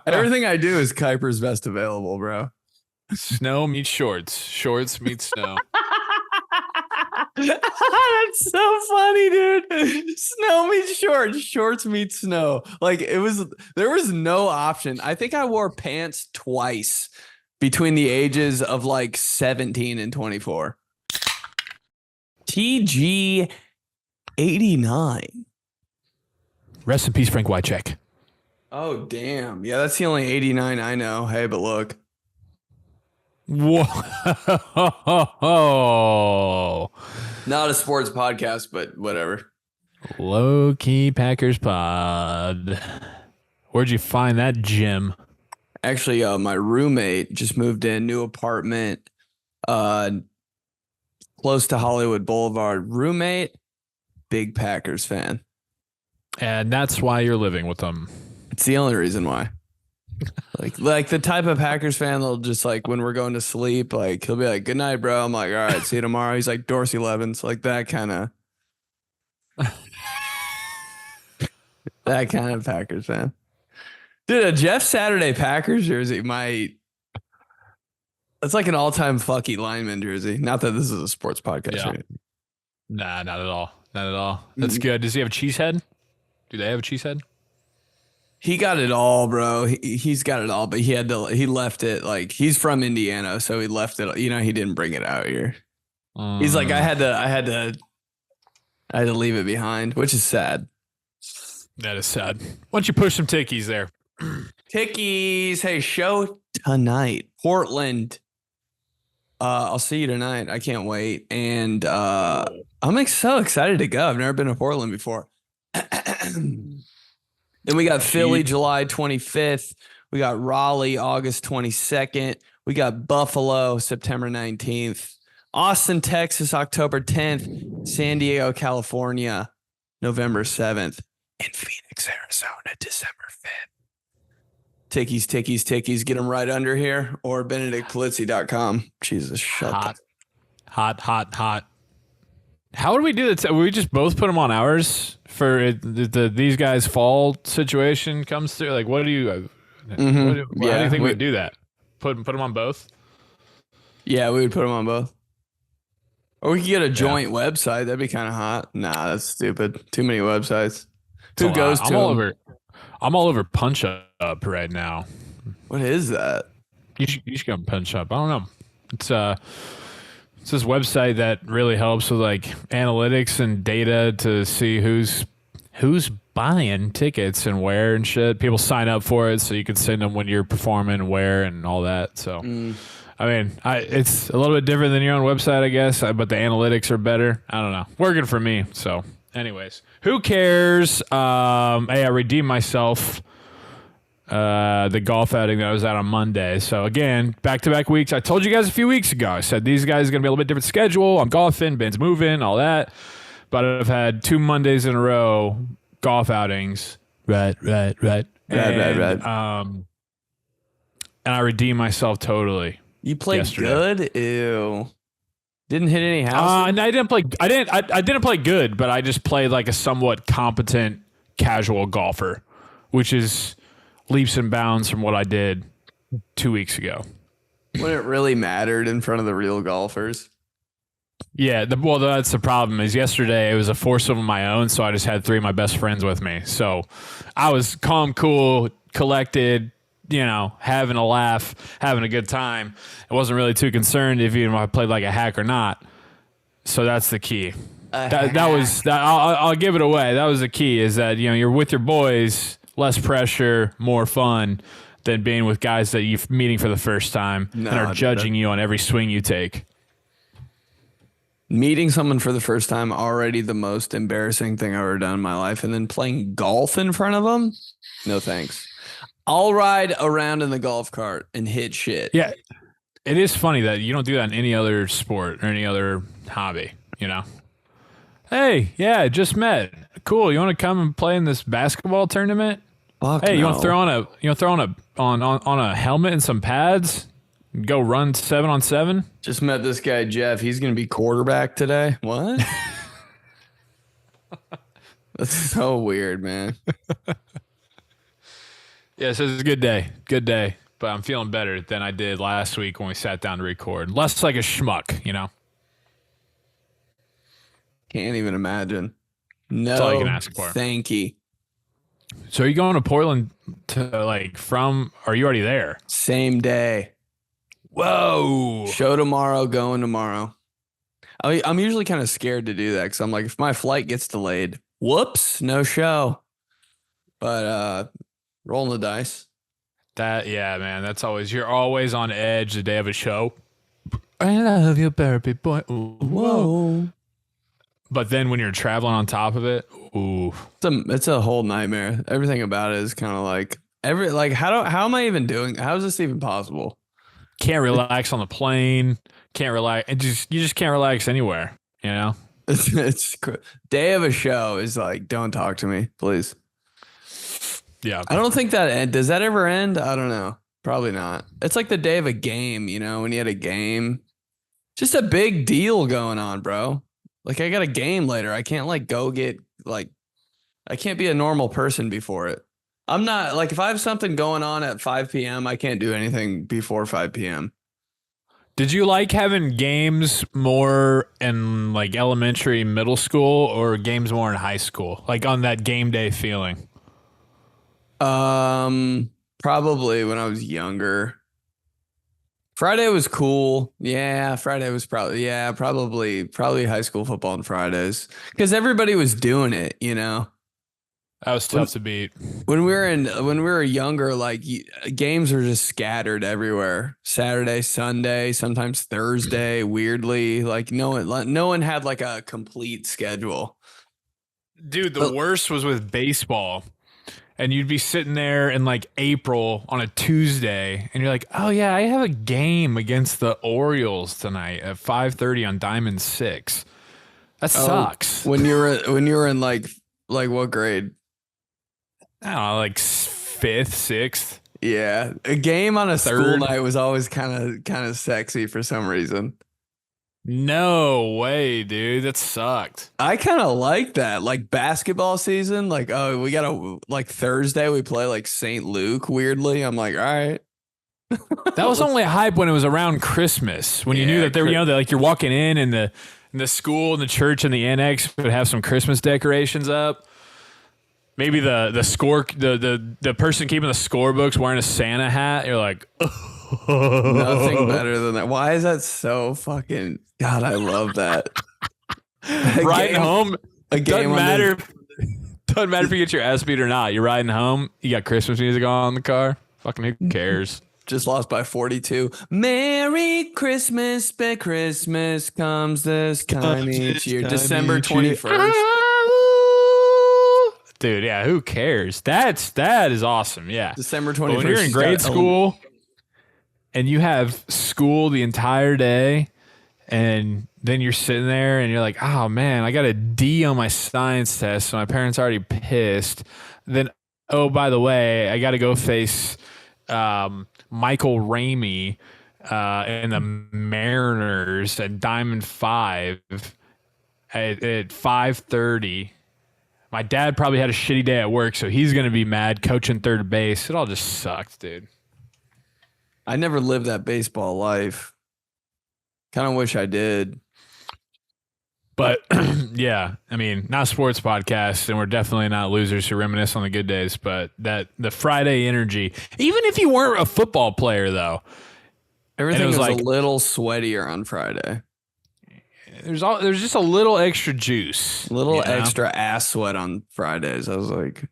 Everything I do is Kuiper's best available, bro. Snow meets shorts. Shorts meets snow. That's so funny, dude. Snow meets shorts. Shorts meets snow. Like there was no option. I think I wore pants twice between the ages of like 17 and 24. 𝗕𝗓𝗓𝗔89. Rest in peace, Frank Wycheck. Oh, damn. Yeah, that's the only 89 I know. Hey, but look. Whoa. Not a sports podcast, but whatever. Low key Packers pod. Where'd you find that gym? Actually, my roommate just moved in, new apartment, close to Hollywood Boulevard. Roommate, big Packers fan. And that's why you're living with them. It's the only reason why. like the type of Packers fan that'll just like when we're going to sleep, like he'll be like, "Good night, bro." I'm like, "All right, see you tomorrow." He's like Dorsey Levens, like that kind of Packers fan. Dude, a Jeff Saturday Packers jersey might. It's like an all-time fucky lineman jersey. Not that this is a sports podcast. Yeah. Right? Nah, not at all. Not at all. That's good. Does he have a cheese head? Do they have a cheese head? He got it all, bro. He's got it all, but he left it. Like he's from Indiana, so he left it. You know, he didn't bring it out here. He's like, I had to leave it behind, which is sad. That is sad. Why don't you push some tickies there? Tickies. Hey, show tonight. Portland. I'll see you tonight. I can't wait. And I'm so excited to go. I've never been to Portland before. Then we got Philly, July 25th. We got Raleigh, August 22nd. We got Buffalo, September 19th. Austin, Texas, October 10th. San Diego, California, November 7th. And Phoenix, Arizona, December 5th. Tickies. Get them right under here or BenedictPolizzi.com. Jesus, shut up. Hot. How would we do that? We just both put them on ours for these guys' fall situation comes through. Like, what do you? How do you think we'd do that? Put them on both. Yeah, we would put them on both. Or we could get a joint website. That'd be kind of hot. Nah, that's stupid. Too many websites. Who goes to? I'm all over Punch Up right now. What is that? You should go on Punch Up. I don't know. It's this website that really helps with like analytics and data to see who's buying tickets and where and shit. People sign up for it, so you can send them when you're performing, where, and all that. So, I mean, it's a little bit different than your own website, I guess, but the analytics are better. I don't know. Working for me. So, anyways, who cares? Hey, I redeemed myself. The golf outing that I was at on Monday. So again, back-to-back weeks. I told you guys a few weeks ago. I said these guys are going to be a little bit different schedule. I'm golfing, Ben's moving, all that. But I've had 2 Mondays in a row golf outings. Right. And I redeemed myself totally. You played yesterday. Good? Ew. Didn't hit any houses? I didn't play good, but I just played like a somewhat competent casual golfer, which is leaps and bounds from what I did 2 weeks ago. When it really mattered in front of the real golfers. Yeah, that's the problem. Is yesterday it was a foursome of my own, so I just had 3 of my best friends with me. So I was calm, cool, collected, having a laugh, having a good time. I wasn't really too concerned if I played like a hack or not. So that's the key. I'll give it away. That was the key. Is that you're with your boys. Less pressure, more fun than being with guys that you're meeting for the first time and are judging you on every swing you take. Meeting someone for the first time, already the most embarrassing thing I've ever done in my life. And then playing golf in front of them? No thanks. I'll ride around in the golf cart and hit shit. Yeah. It is funny that you don't do that in any other sport or any other hobby, Hey, yeah, just met. Cool. You want to come and play in this basketball tournament? Fuck hey, no. You want to throw on a helmet and some pads? Go run 7-on-7? Just met this guy Jeff. He's going to be quarterback today. What? That's so weird, man. Yes, it's a good day. Good day. But I'm feeling better than I did last week when we sat down to record. Less like a schmuck, you know? Can't even imagine. That's all you can No, ask for. thank you. So are you going to Portland are you already there? Same day. Whoa. Show tomorrow, going tomorrow. I'm usually kind of scared to do that because I'm like, if my flight gets delayed, whoops, no show. But rolling the dice. Yeah, man. You're always on edge the day of a show. I love you, burpy boy. Ooh, whoa. But then when you're traveling on top of it, ooh. It's a whole nightmare. Everything about it is kind of like how am I even doing? How is this even possible? Can't relax on the plane. Can't relax. You just can't relax anywhere, you know? It's day of a show is like, don't talk to me, please. Yeah. I don't think does that ever end? I don't know. Probably not. It's like the day of a game, you know, when you had a game. Just a big deal going on, bro. Like I got a game later. I can't I can't be a normal person before it. I'm not like if I have something going on at 5 p.m., I can't do anything before 5 p.m. Did you like having games more in like elementary, middle school, or games more in high school? Like on that game day feeling? Probably when I was younger. Friday was cool. Yeah, Friday was probably high school football on Fridays because everybody was doing it, you know. That was tough to beat. When we were younger, like games were just scattered everywhere. Saturday, Sunday, sometimes Thursday. Weirdly, like no one had like a complete schedule. Dude, the worst was with baseball. And you'd be sitting there in like April on a Tuesday, and you're like, "Oh yeah, I have a game against the Orioles tonight at 5:30 on Diamond 6." That sucks. When you were in like what grade? I don't know, like 5th, 6th. Yeah, a game on a school night was always kind of sexy for some reason. No way, dude. That sucked. I kind of like that. Like basketball season, like, oh, we got to like Thursday we play like St. Luke weirdly. I'm like, all right. That was only hype when it was around Christmas, when you knew that they were, you know, that like you're walking in and the school and the church and the annex would have some Christmas decorations up. Maybe the person keeping the scorebooks wearing a Santa hat. You're like, nothing better than that. Why is that so fucking? God, I love that. Riding home. Doesn't matter. Doesn't matter if you get your ass beat or not. You're riding home. You got Christmas music on in the car. Fucking who cares? Just lost by 42. Merry Christmas, but Christmas comes this time each year. December 21st. Dude, yeah, who cares? That is awesome. Yeah. December 21st. But when you're in grade school and you have school the entire day, and then you're sitting there and you're like, oh man, I got a D on my science test, so my parents are already pissed. Then, oh, by the way, I got to go face Michael Ramey and the Mariners at Diamond 5 at 5:30. My dad probably had a shitty day at work, so he's going to be mad coaching third base. It all just sucked, dude. I never lived that baseball life. Kind of wish I did. But yeah, I mean, not a sports podcast, and we're definitely not losers who reminisce on the good days, but the Friday energy, even if you weren't a football player though, everything was like a little sweatier on Friday. There's just a little extra juice. A little extra ass sweat on Fridays. I was like,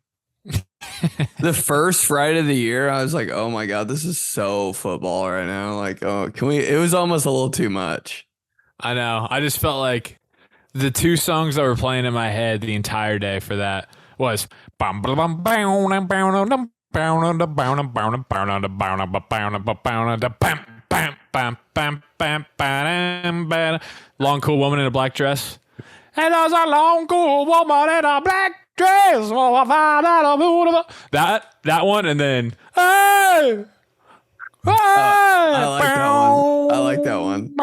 the first Friday of the year, I was like, oh my God, this is so football right now. Like, oh, it was almost a little too much. I know. I just felt like the two songs that were playing in my head the entire day for that was Long Cool Woman in a Black Dress. And there's a long cool woman in a black dress. That one, and then hey, I like that one.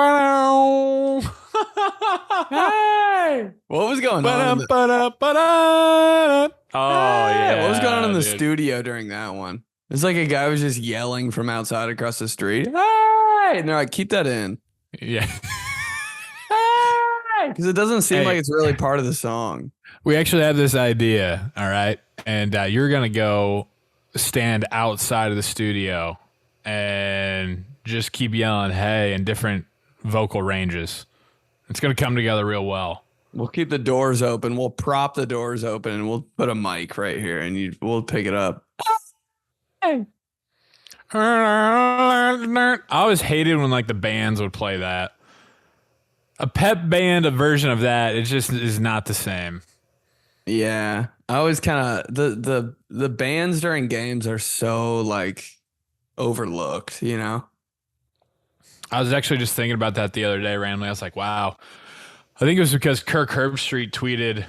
Hey, what was going on? Oh yeah, what was going on in the studio during that one? It's like a guy was just yelling from outside across the street. Hey! And they're like, keep that in. Yeah. Hey! Because it doesn't seem like it's really part of the song. We actually have this idea, all right? And you're going to go stand outside of the studio and just keep yelling, hey, in different vocal ranges. It's going to come together real well. We'll keep the doors open. We'll prop the doors open and we'll put a mic right here and we'll pick it up. Hey. I always hated when like the bands would play that. A pep band, a version of that, it just is not the same. Yeah. I always kind of the bands during games are so like overlooked, you know? I was actually just thinking about that the other day randomly. I was like, wow. I think it was because 𝗕𝗃𝗡𝗬𝗧 tweeted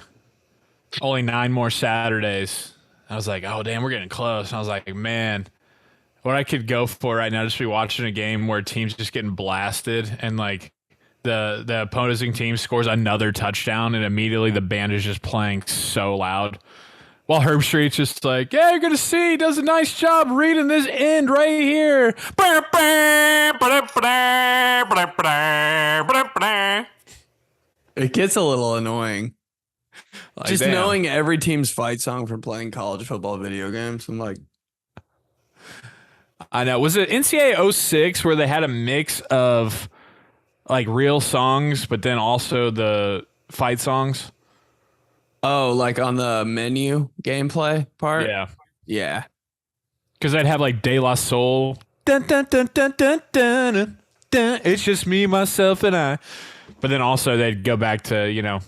only 9 more Saturdays. I was like, oh, damn, we're getting close. And I was like, man, what I could go for right now, just be watching a game where teams just getting blasted and like the opposing team scores another touchdown and immediately the band is just playing so loud. While 𝗕𝗃𝗡𝗡𝗧's just like, yeah, you're going to see, he does a nice job reading this end right here. It gets a little annoying. Like, just damn. knowing every team's fight song from playing college football video games. I'm like, I know. Was it NCAA 06 where they had a mix of like real songs, but then also the fight songs? oh, like on the menu gameplay part? Yeah. Yeah. Because I'd have like 𝗕𝗓𝗓𝗓. Dun, dun, dun, dun, dun, dun, dun, dun. It's just me, myself, and I. But then also they'd go back to, you know.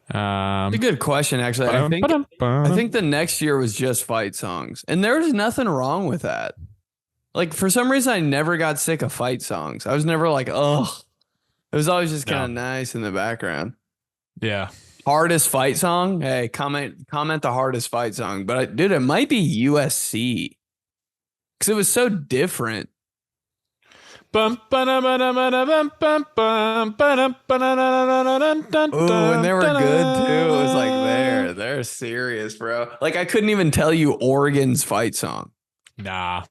It's a good question, actually. I think the next year was just fight songs. And there was nothing wrong with that. Like, for some reason, I never got sick of fight songs. I was never like, ugh. It was always just kind of nice in the background. Yeah. Hardest fight song? Hey, comment the hardest fight song. But, dude, it might be USC. Because it was so different. Ooh, and they were good, too. It was like, they're serious, bro. Like, I couldn't even tell you Oregon's fight song. Nah.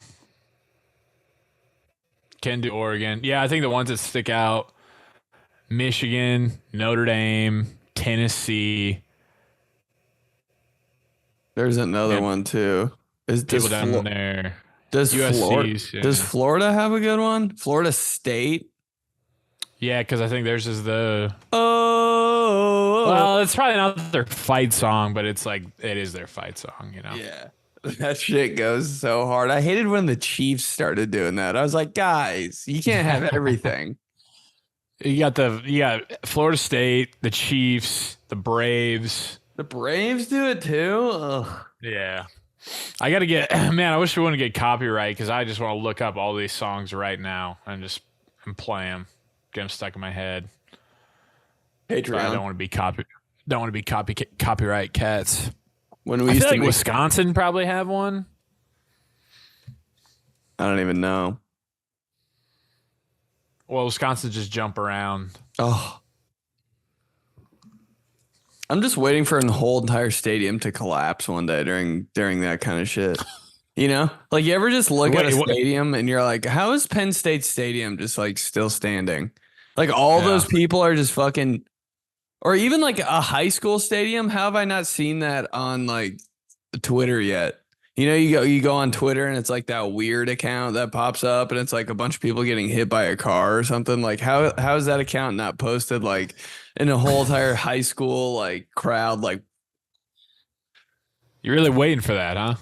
Can do Oregon. Yeah, I think the ones that stick out, Michigan, Notre Dame, Tennessee. There's another one, too. People down there. Does USC's, Florida have a good one? Florida State? Yeah, because I think theirs is the... Oh. Well, it's probably not their fight song, but it's like, it is their fight song, you know? Yeah. That shit goes so hard. I hated when the Chiefs started doing that. I was like, guys, you can't have everything. You got Florida State, the Chiefs, the Braves. The Braves do it too? Ugh. Yeah. I got to get, man, I wish we wouldn't get copyright because I just want to look up all these songs right now and play them, get them stuck in my head. Patreon. I don't want to be copyright cats. When we I used feel to like Wisconsin probably have one. I don't even know. Well, Wisconsin just jump around. Oh. I'm just waiting for the whole entire stadium to collapse one day during that kind of shit. You know? Like, you ever just look at a stadium and you're like, how is Penn State Stadium just like still standing? Like, all those people are just fucking... Or even like a high school stadium. How have I not seen that on like Twitter yet? You know, you go on Twitter and it's like that weird account that pops up and it's like a bunch of people getting hit by a car or something. Like, how is that account not posted like in a whole entire high school like crowd? Like, you're really waiting for that, huh?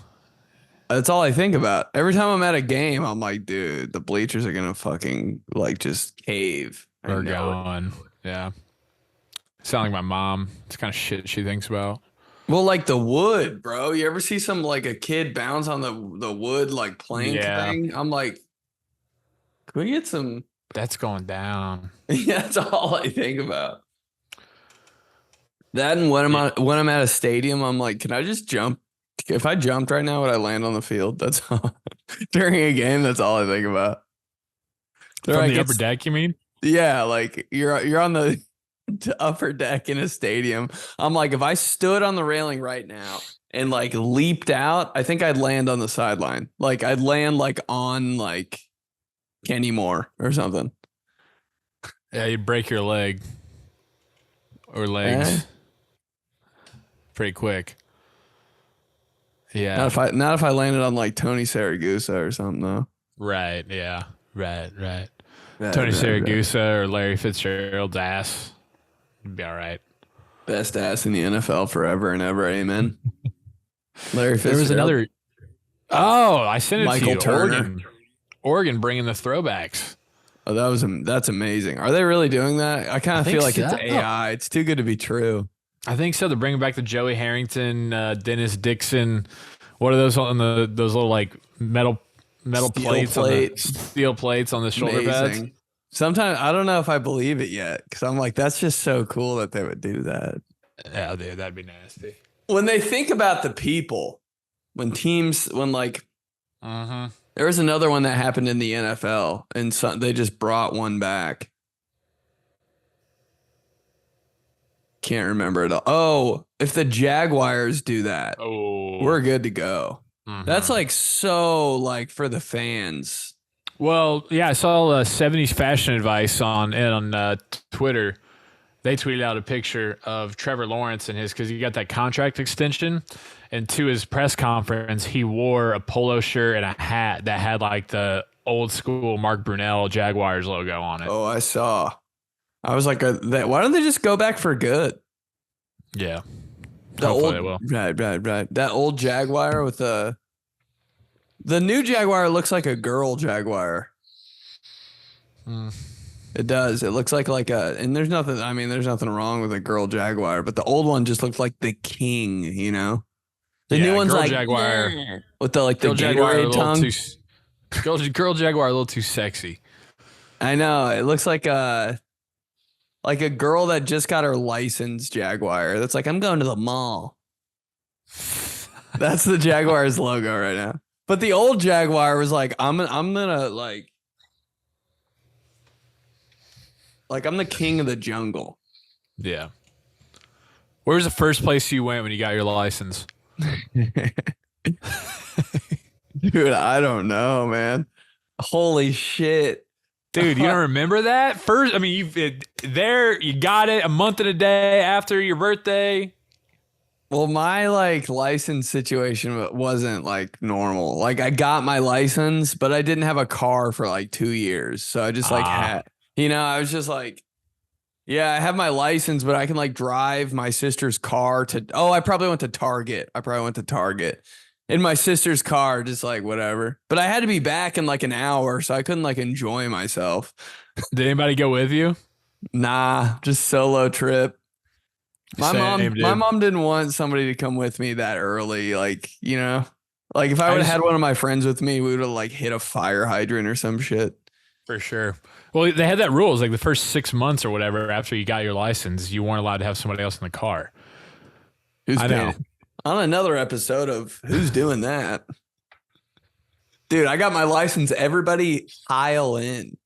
That's all I think about. Every time I'm at a game, I'm like, dude, the bleachers are gonna fucking like just cave. We're going. Yeah. Sound like my mom. It's kind of shit she thinks about. Well, like the wood, bro. You ever see a kid bounce on the wood like plank thing? I'm like, can we get some? That's going down. Yeah, that's all I think about. That and when I'm at a stadium, I'm like, can I just jump? If I jumped right now, would I land on the field? That's all. During a game. That's all I think about. From the upper deck, you mean? Yeah, like you're on the upper deck in a stadium. I'm like, if I stood on the railing right now and like leaped out, I think I'd land on the sideline. Like I'd land like on like Kenny Moore or something. Yeah, you'd break your leg or legs pretty quick. Yeah. Not if I landed on like Tony Saragusa or something though. Right. Yeah. Right. Tony Saragusa or Larry Fitzgerald's ass. You'd be all right. Best ass in the NFL forever and ever. Amen. Larry Fitzgerald. There was another. Oh, I sent it Michael to you. Turner. Oregon bringing the throwbacks. Oh, that's amazing. Are they really doing that? I kind of feel like it's so. AI. It's too good to be true. I think so. They're bringing back the Joey Harrington, Dennis Dixon. What are those on those little like metal steel plates on the shoulder pads? Sometimes I don't know if I believe it yet because I'm like, that's just so cool that they would do that. Yeah, dude, that'd be nasty. When they think about the people, when like, there was another one that happened in the NFL and they just brought one back. Can't remember it all. Oh, if the Jaguars do that, we're good to go. That's like so like for the fans. Well, yeah, I saw 70s fashion advice on Twitter. They tweeted out a picture of Trevor Lawrence and because he got that contract extension, and to his press conference, he wore a polo shirt and a hat that had like the old school Mark Brunell Jaguars logo on it. Oh, I saw. I was like, why don't they just go back for good? Yeah. Hopefully they will. Right. That old Jaguar with the new Jaguar looks like a girl Jaguar. It does. It looks like and there's nothing wrong with a girl Jaguar, but the old one just looked like the king, you know? The new one's like Jaguar with the Gatorade tongue. Girl Jaguar a little too sexy. I know. It looks like a girl that just got her license Jaguar. That's like, I'm going to the mall. That's the Jaguar's logo right now. But the old Jaguar was like, I'm gonna like I'm the king of the jungle. Yeah. Where was the first place you went when you got your license? Dude, I don't know, man. Holy shit. Dude, you don't remember that? First, I mean, you got it a month and a day after your birthday. Well, my like license situation wasn't like normal. Like I got my license, but I didn't have a car for like 2 years. So I just like I was just like, yeah, I have my license, but I can like drive my sister's car I probably went to Target. In my sister's car, just like whatever. But I had to be back in like an hour, so I couldn't like enjoy myself. Did anybody go with you? Nah, just solo trip. My mom didn't want somebody to come with me that early. Like, you know, like if I would have had one of my friends with me, we would have like hit a fire hydrant or some shit. For sure. Well, they had that rule. It was like the first 6 months or whatever after you got your license, you weren't allowed to have somebody else in the car. I know. On another episode of Who's Doing That? Dude, I got my license. Everybody pile in.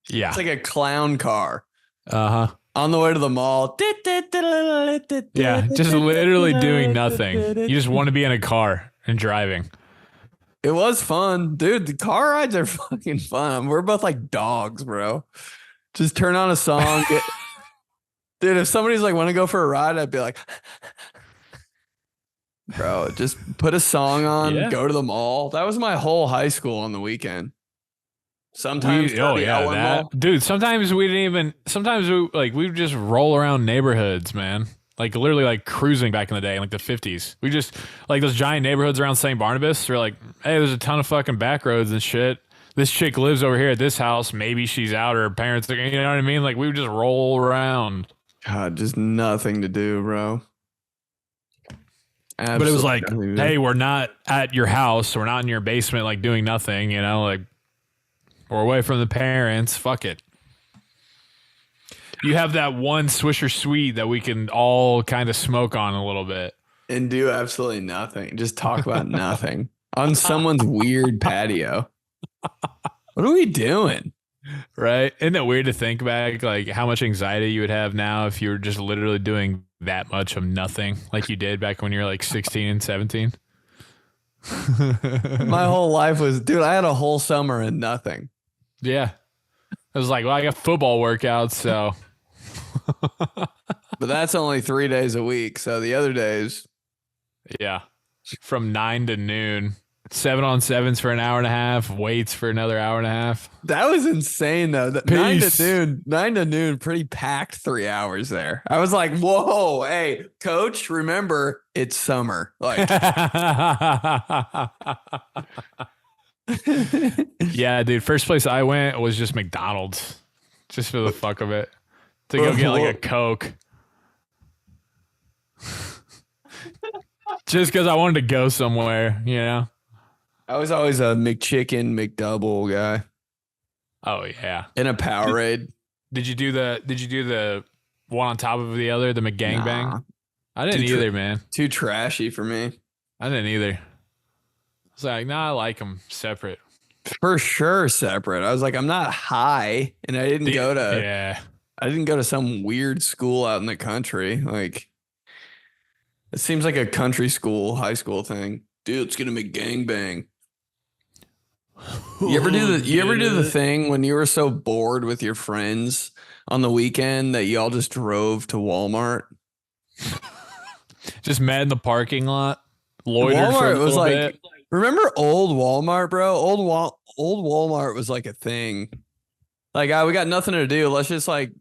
Yeah. It's like a clown car. Uh-huh. On the way to the mall. Yeah, just literally doing nothing. You just want to be in a car and driving. It was fun. Dude, the car rides are fucking fun. We're both like dogs, bro. Just turn on a song. Dude, if somebody's like, want to go for a ride, I'd be like, bro, just put a song on, go to the mall. That was my whole high school on the weekend. Sometimes dude, sometimes we would just roll around neighborhoods, man. Like literally like cruising back in the day in like the 50s. We just like those giant neighborhoods around St. Barnabas. We're like, hey, there's a ton of fucking back roads and shit. This chick lives over here at this house. Maybe she's out or her parents, you know what I mean? Like we would just roll around. God, just nothing to do, bro. Absolutely. But it was like, hey, we're not at your house. We're not in your basement, like doing nothing, you know, like we're away from the parents. Fuck it. You have that one Swisher Sweet that we can all kind of smoke on a little bit. And do absolutely nothing. Just talk about nothing on someone's weird patio. What are we doing? Right? Isn't it weird to think back, like how much anxiety you would have now if you were just literally doing that much of nothing like you did back when you were like 16 and 17? My whole life was, dude, I had a whole summer and nothing. Yeah. I was like, well, I got football workouts, so. But that's only 3 days a week. So the other days. Yeah. From 9 to noon. 7-on-7s for an hour and a half, weights for another hour and a half. That was insane, though. 9 to noon, pretty packed 3 hours there. I was like, whoa, hey, coach, remember, it's summer. Like, yeah, dude. First place I went was just McDonald's, just for the fuck of it, to go get like a Coke. Just because I wanted to go somewhere, you know? I was always a McChicken, McDouble guy. Oh yeah. In a Powerade. Did you do the one on top of the other, the McGangbang? Nah. I didn't either, man. Too trashy for me. I didn't either. I was like, nah, I like them separate. For sure separate. I was like, I'm not high, and I didn't go to some weird school out in the country. Like, it seems like a country school, high school thing. Dude, it's gonna make gangbang. You ever do the thing when you were so bored with your friends on the weekend that you all just drove to Walmart? Just met in the parking lot. Loitered for a little bit. Remember old Walmart, bro? Old Walmart was like a thing. Like, we got nothing to do. Let's just like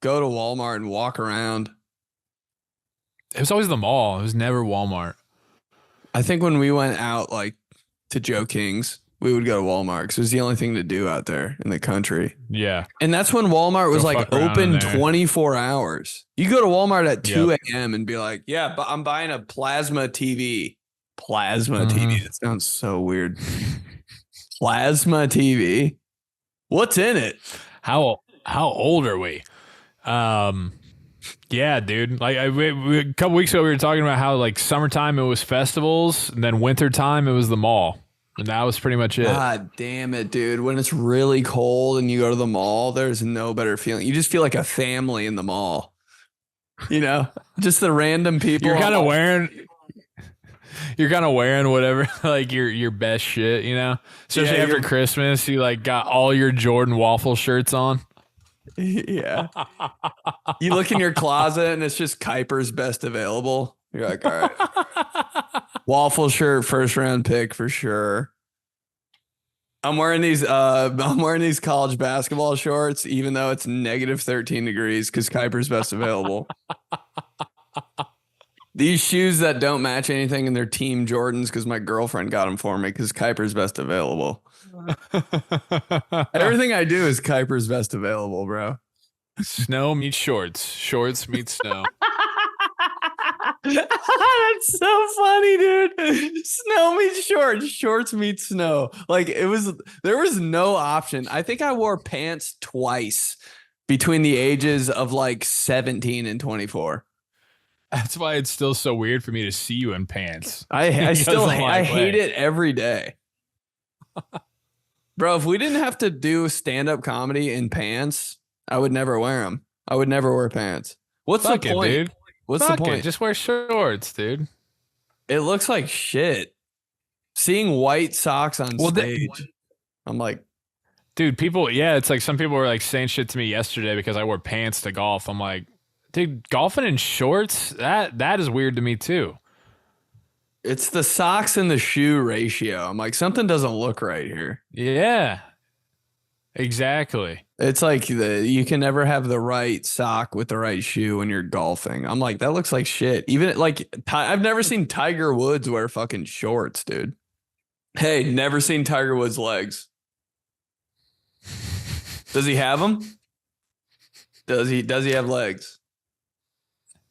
go to Walmart and walk around. It was always the mall. It was never Walmart. I think when we went out like to Joe King's, we would go to Walmart because it was the only thing to do out there in the country. Yeah. And that's when Walmart was like open 24 hours. You go to Walmart at 2 a.m. and be like, yeah, but I'm buying a plasma TV. Plasma TV. That sounds so weird. Plasma TV. What's in it? How old are we? Yeah, dude. Like a couple weeks ago, we were talking about how like summertime it was festivals, and then wintertime it was the mall. And that was pretty much it. God damn it, dude. When it's really cold and you go to the mall, there's no better feeling. You just feel like a family in the mall. You know? Just the random people. You're kind of wearing whatever, like your best shit, you know? Especially after Christmas, you like got all your Jordan waffle shirts on. Yeah. You look in your closet and it's just Kuiper's best available. You're like, all right. Waffle shirt, first round pick for sure. I'm wearing these college basketball shorts, even though it's negative 13 degrees, because Kuiper's best available. These shoes that don't match anything and they're Team Jordans because my girlfriend got them for me because Kuiper's best available. Everything I do is Kuiper's best available, bro. Snow meets shorts. Shorts meets snow. That's so funny, dude. Snow meets shorts. Shorts meets snow. Like there was no option. I think I wore pants twice between the ages of like 17 and 24. That's why it's still so weird for me to see you in pants. I hate it every day. Bro, if we didn't have to do stand-up comedy in pants, I would never wear them. I would never wear pants. What's the point, dude? What's the point? Just wear shorts, dude. It looks like shit. Seeing white socks on stage, I'm like, dude, it's like some people were like saying shit to me yesterday because I wore pants to golf. I'm like, dude, golfing in shorts, that is weird to me too. It's the socks and the shoe ratio. I'm like, something doesn't look right here. Yeah, exactly. It's like you can never have the right sock with the right shoe when you're golfing. I'm like, that looks like shit. Even like, I've never seen Tiger Woods wear fucking shorts, dude. Hey, never seen Tiger Woods' legs. Does he have them? Does he have legs?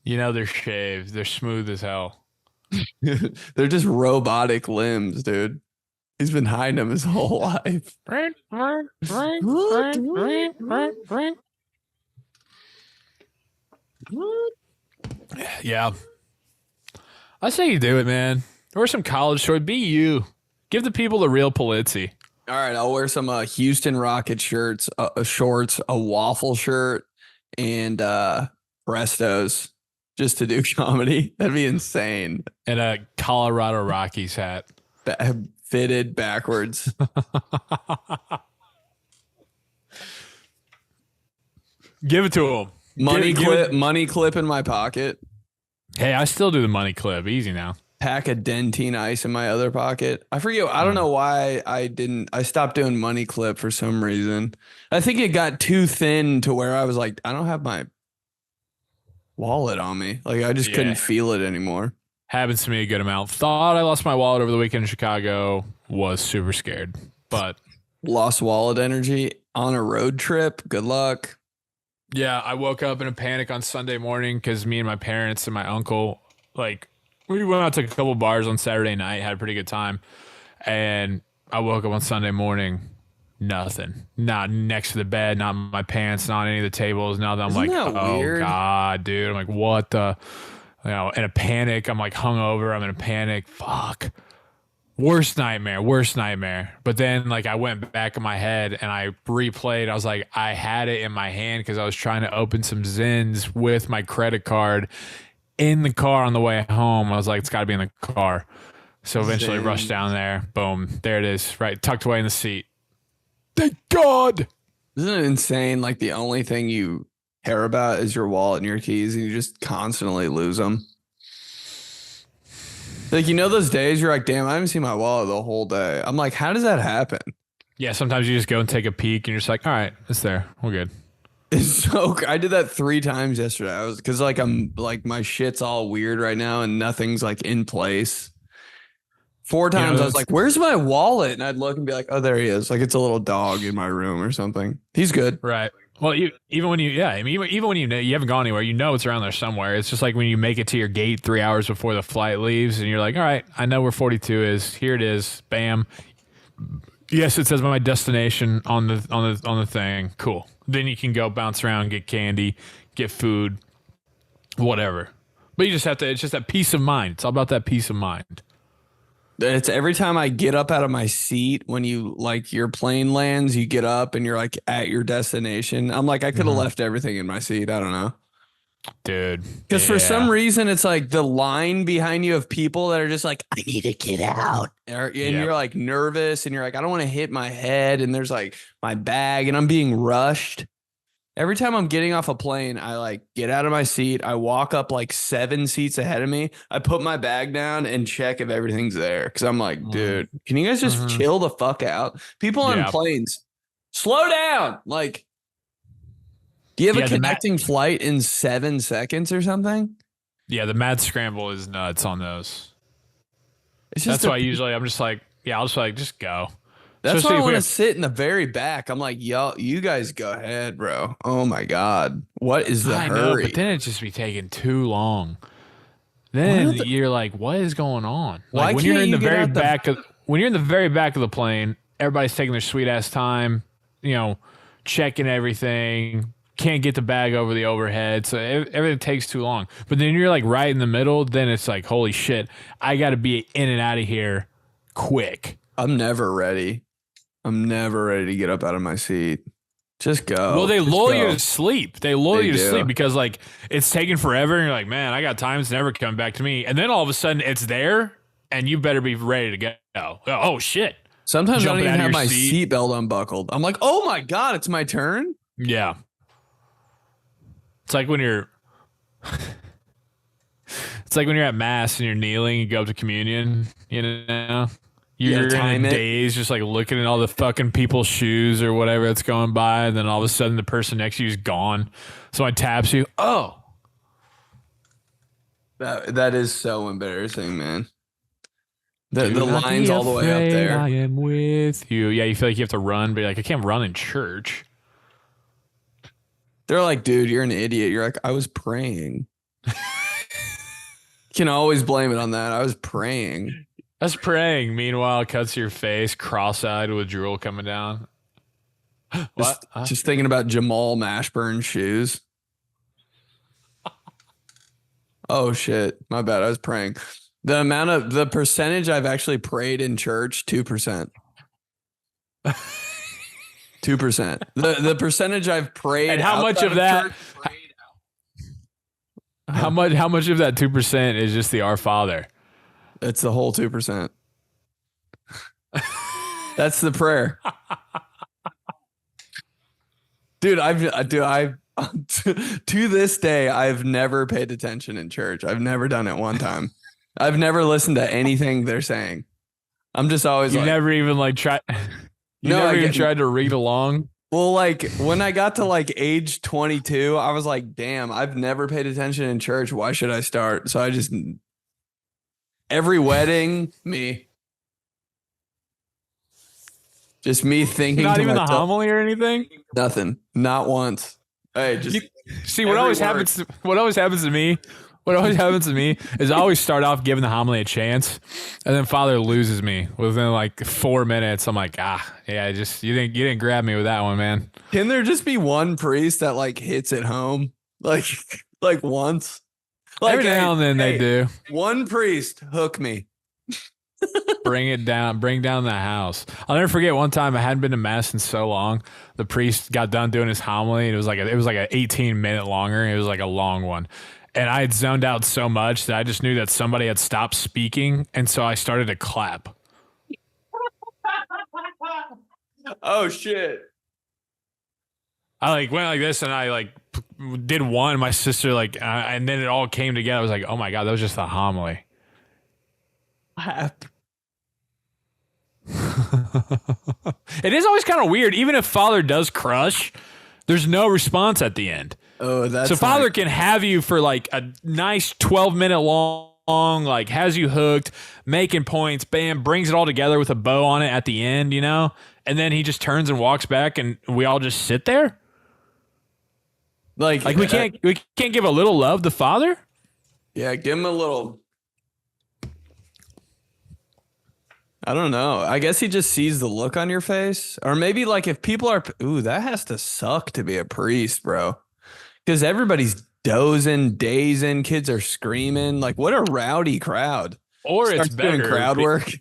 You know, they're shaved. They're smooth as hell. They're just robotic limbs, dude. He's been hiding them his whole life. Yeah. I say you do it, man. Wear some college shorts. Be you. Give the people the real Polizzi. All right, I'll wear some Houston Rocket shorts, a waffle shirt, and Prestos just to do comedy. That'd be insane. And a Colorado Rockies hat. Fitted backwards. Give it to him. Money clip in my pocket. Hey, I still do the money clip. Easy now. Pack of Dentine ice in my other pocket. I forget. I don't know why I stopped doing money clip for some reason. I think it got too thin to where I was like, I don't have my wallet on me. Like I just couldn't feel it anymore. Happens to me a good amount. Thought I lost my wallet over the weekend in Chicago. Was super scared, but lost wallet energy on a road trip. Good luck. Yeah, I woke up in a panic on Sunday morning because me and my parents and my uncle, like, we went out to a couple bars on Saturday night, had a pretty good time, and I woke up on Sunday morning, nothing, not next to the bed, not my pants, not any of the tables, nothing. I'm like, oh weird? God, dude. I'm like, what the, in a panic. I'm like hungover. I'm in a panic. Fuck. Worst nightmare. But then, like, I went back in my head and I replayed. I was like, I had it in my hand because I was trying to open some Zins with my credit card in the car on the way home. I was like, it's got to be in the car. So eventually rushed down there. Boom. There it is. Right. Tucked away in the seat. Thank God. Isn't it insane? Like, the only thing you care about is your wallet and your keys, and you just constantly lose them. Like, those days you're like, damn, I haven't seen my wallet the whole day. I'm like, how does that happen? Yeah, sometimes you just go and take a peek and you're just like, all right, it's there. We're good. It's so I did that 3 times yesterday. Because I'm like, my shit's all weird right now and nothing's like in place. 4 times I was like, where's my wallet? And I'd look and be like, oh, there he is. Like, it's a little dog in my room or something. He's good. Right. Well, even when you know you haven't gone anywhere, it's around there somewhere. It's just like when you make it to your gate 3 hours before the flight leaves, and you're like, all right, I know where 42 is. Here it is. Bam. Yes, it says my destination on the thing. Cool. Then you can go bounce around, get candy, get food, whatever. But you just have to. It's just that peace of mind. It's all about that peace of mind. It's every time I get up out of my seat when your plane lands, you get up and you're like at your destination. I'm like, I could have left everything in my seat. I don't know. Dude. Because for some reason, it's like the line behind you of people that are just like, I need to get out. And you're like nervous and you're like, I don't want to hit my head. And there's like my bag and I'm being rushed. Every time I'm getting off a plane, I like get out of my seat. I walk up like 7 seats ahead of me. I put my bag down and check if everything's there. Cause I'm like, dude, can you guys just chill the fuck out? People on planes, slow down. Like, do you have a connecting flight in 7 seconds or something? Yeah, the mad scramble is nuts on those. That's why usually I'm just like, I'll just like, just go. That's why I want to sit in the very back. I'm like, yo, you guys go ahead, bro. Oh my God. What is the hurry? Know, but then it just be taking too long. Then you're like, what is going on? Like when you're in the very back of the plane, everybody's taking their sweet ass time, checking everything. Can't get the bag over the overhead. So everything takes too long. But then you're like right in the middle. Then it's like, holy shit, I got to be in and out of here quick. I'm never ready. To get up out of my seat. Just go. Well, they lull you to sleep. They lull you to sleep because like it's taking forever. And you're like, man, I got time. It's never coming back to me. And then all of a sudden it's there and you better be ready to go. Oh shit. Sometimes I don't even have my seatbelt unbuckled. I'm like, oh my God, it's my turn. Yeah. It's like when you're at mass and you're kneeling, you go up to communion, You're in a daze, just like looking at all the fucking people's shoes or whatever that's going by, and then all of a sudden the person next to you is gone. Someone taps you. Oh, that is so embarrassing, man. The line's all the way up there. I am with you. Yeah, you feel like you have to run, but you're like, I can't run in church. They're like, dude, you're an idiot. You're like, I was praying. You can always blame it on that. I was praying. Meanwhile, cuts your face, cross-eyed with drool coming down. What? Just thinking about Jamal Mashburn's shoes. Oh shit, my bad. I was praying. The percentage I've actually prayed in church, 2%. 2%. The percentage I've prayed. And how much of that? How much of that 2% is just the Our Father? It's the whole 2%. That's the prayer. Dude, to this day, I've never paid attention in church. I've never done it one time. I've never listened to anything they're saying. I'm just always you like, never even like tried. You No, never even tried to read along. well, like when I got to like age 22, I was like, damn, I've never paid attention in church. Why should I start? So I just, every wedding, me. Just me thinking. Not to even myself, the homily or anything. Nothing. Not once. Hey, just See what always happens to me. What always happens to me is I always start off giving the homily a chance, and then Father loses me within like 4 minutes. I'm like, yeah, just you didn't grab me with that one, man. Can there just be one priest that like hits it home, like once? Like, Every now and then they do. One priest hook me. Bring down the house. I'll never forget one time I hadn't been to mass in so long. The priest got done doing his homily, and it was like an 18-minute longer. It was like a long one. And I had zoned out so much that I just knew that somebody had stopped speaking, and so I started to clap. Oh shit. I like went like this, and I like did one. My sister like, and then it all came together. I was like, oh my God, that was just a homily. It is always kind of weird. Even if Father does crush, there's no response at the end. Oh, that's so Father can have you for like a nice 12-minute long, like has you hooked, making points, bam, brings it all together with a bow on it at the end, you know? And then he just turns and walks back, and we all just sit there. Like we can't give a little love to Father? Yeah, give him a little. I don't know. I guess he just sees the look on your face. Or maybe like if people are, that has to suck to be a priest, bro. Because everybody's dozing, dazing, kids are screaming. Like, what a rowdy crowd. Or Starts it's better. doing crowd work.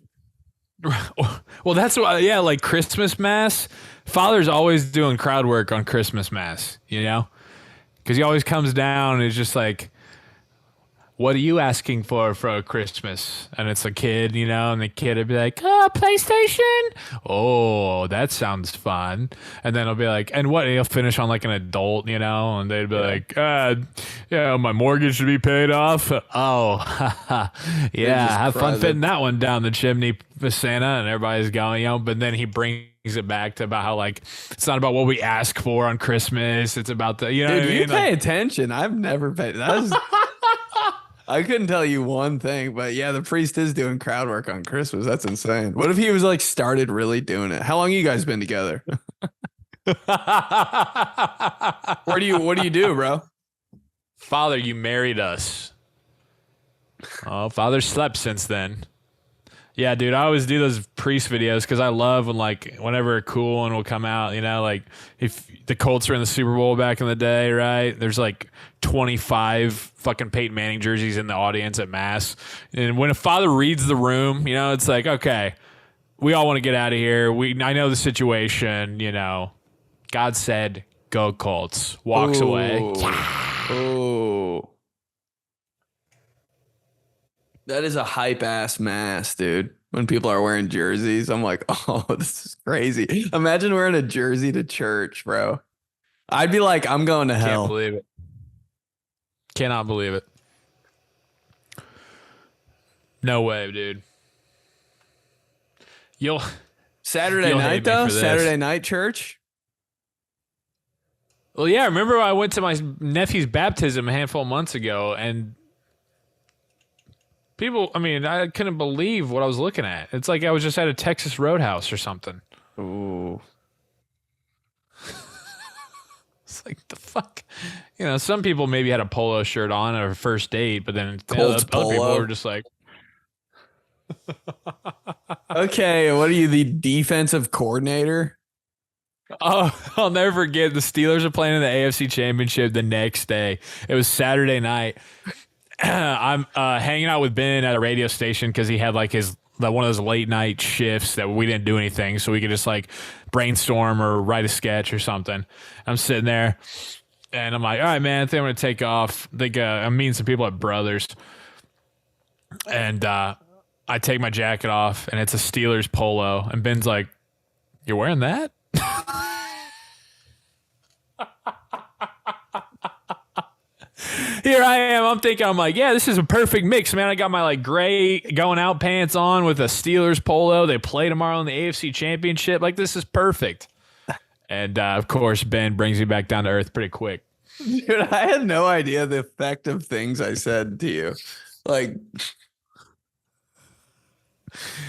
Well, that's why, yeah, like Christmas Mass. Father's always doing crowd work on Christmas Mass, you know? Because he always comes down and is just like, what are you asking for Christmas? And it's a kid, you know, and the kid would be like, PlayStation? Oh, that sounds fun. And then he'll be like, and what? He'll finish on like an adult, you know, and they'd be like, yeah, my mortgage should be paid off. Oh, yeah, have fun fitting that one down the chimney, Santa. And everybody's going, you know, but then he brings it back to about how like it's not about what we ask for on Christmas. It's about the, you know, Dude, what I mean? you pay attention. I've never paid. I couldn't tell you one thing, but yeah, the priest is doing crowd work on Christmas. That's insane. What if he was like started really doing it? How long you guys been together? What do you do, bro? Father, you married us. Oh, Father slept since then. Yeah, dude, I always do those priest videos because I love when like whenever a cool one will come out, you know, like if the Colts were in the Super Bowl back in the day, right? There's like 25 fucking Peyton Manning jerseys in the audience at Mass. And when a father reads the room, you know, it's like, okay, we all want to get out of here. I know the situation, you know. God said, go Colts. Walks away. Oh. That is a hype ass Mass, dude. When people are wearing jerseys, I'm like, oh, this is crazy. Imagine wearing a jersey to church, bro. I'd be like, I'm going to hell. Can't believe it. Cannot believe it. No way, dude. Saturday night though? Saturday night church? Well, yeah, remember I went to my nephew's baptism a handful of months ago, and people, I mean, I couldn't believe what I was looking at. It's like I was just at a Texas Roadhouse or something. Ooh. It's like, the fuck? You know, some people maybe had a polo shirt on at a first date, but then other people were just like... Okay, what are you, the defensive coordinator? Oh, I'll never forget. The Steelers are playing in the AFC Championship the next day. It was Saturday night. I'm hanging out with Ben at a radio station because he had like his one of those late night shifts that we didn't do anything, so we could just like brainstorm or write a sketch or something. I'm sitting there, and I'm like, all right, man, I think I'm gonna take off. I think I'm meeting some people at Brothers, and I take my jacket off, and it's a Steelers polo, and Ben's like, "You're wearing that?" Here I am. I'm like, yeah, this is a perfect mix, man. I got my like gray going out pants on with a Steelers polo. They play tomorrow in the AFC Championship. Like, this is perfect. And of course, Ben brings me back down to earth pretty quick. Dude, I had no idea the effect of things I said to you. Like,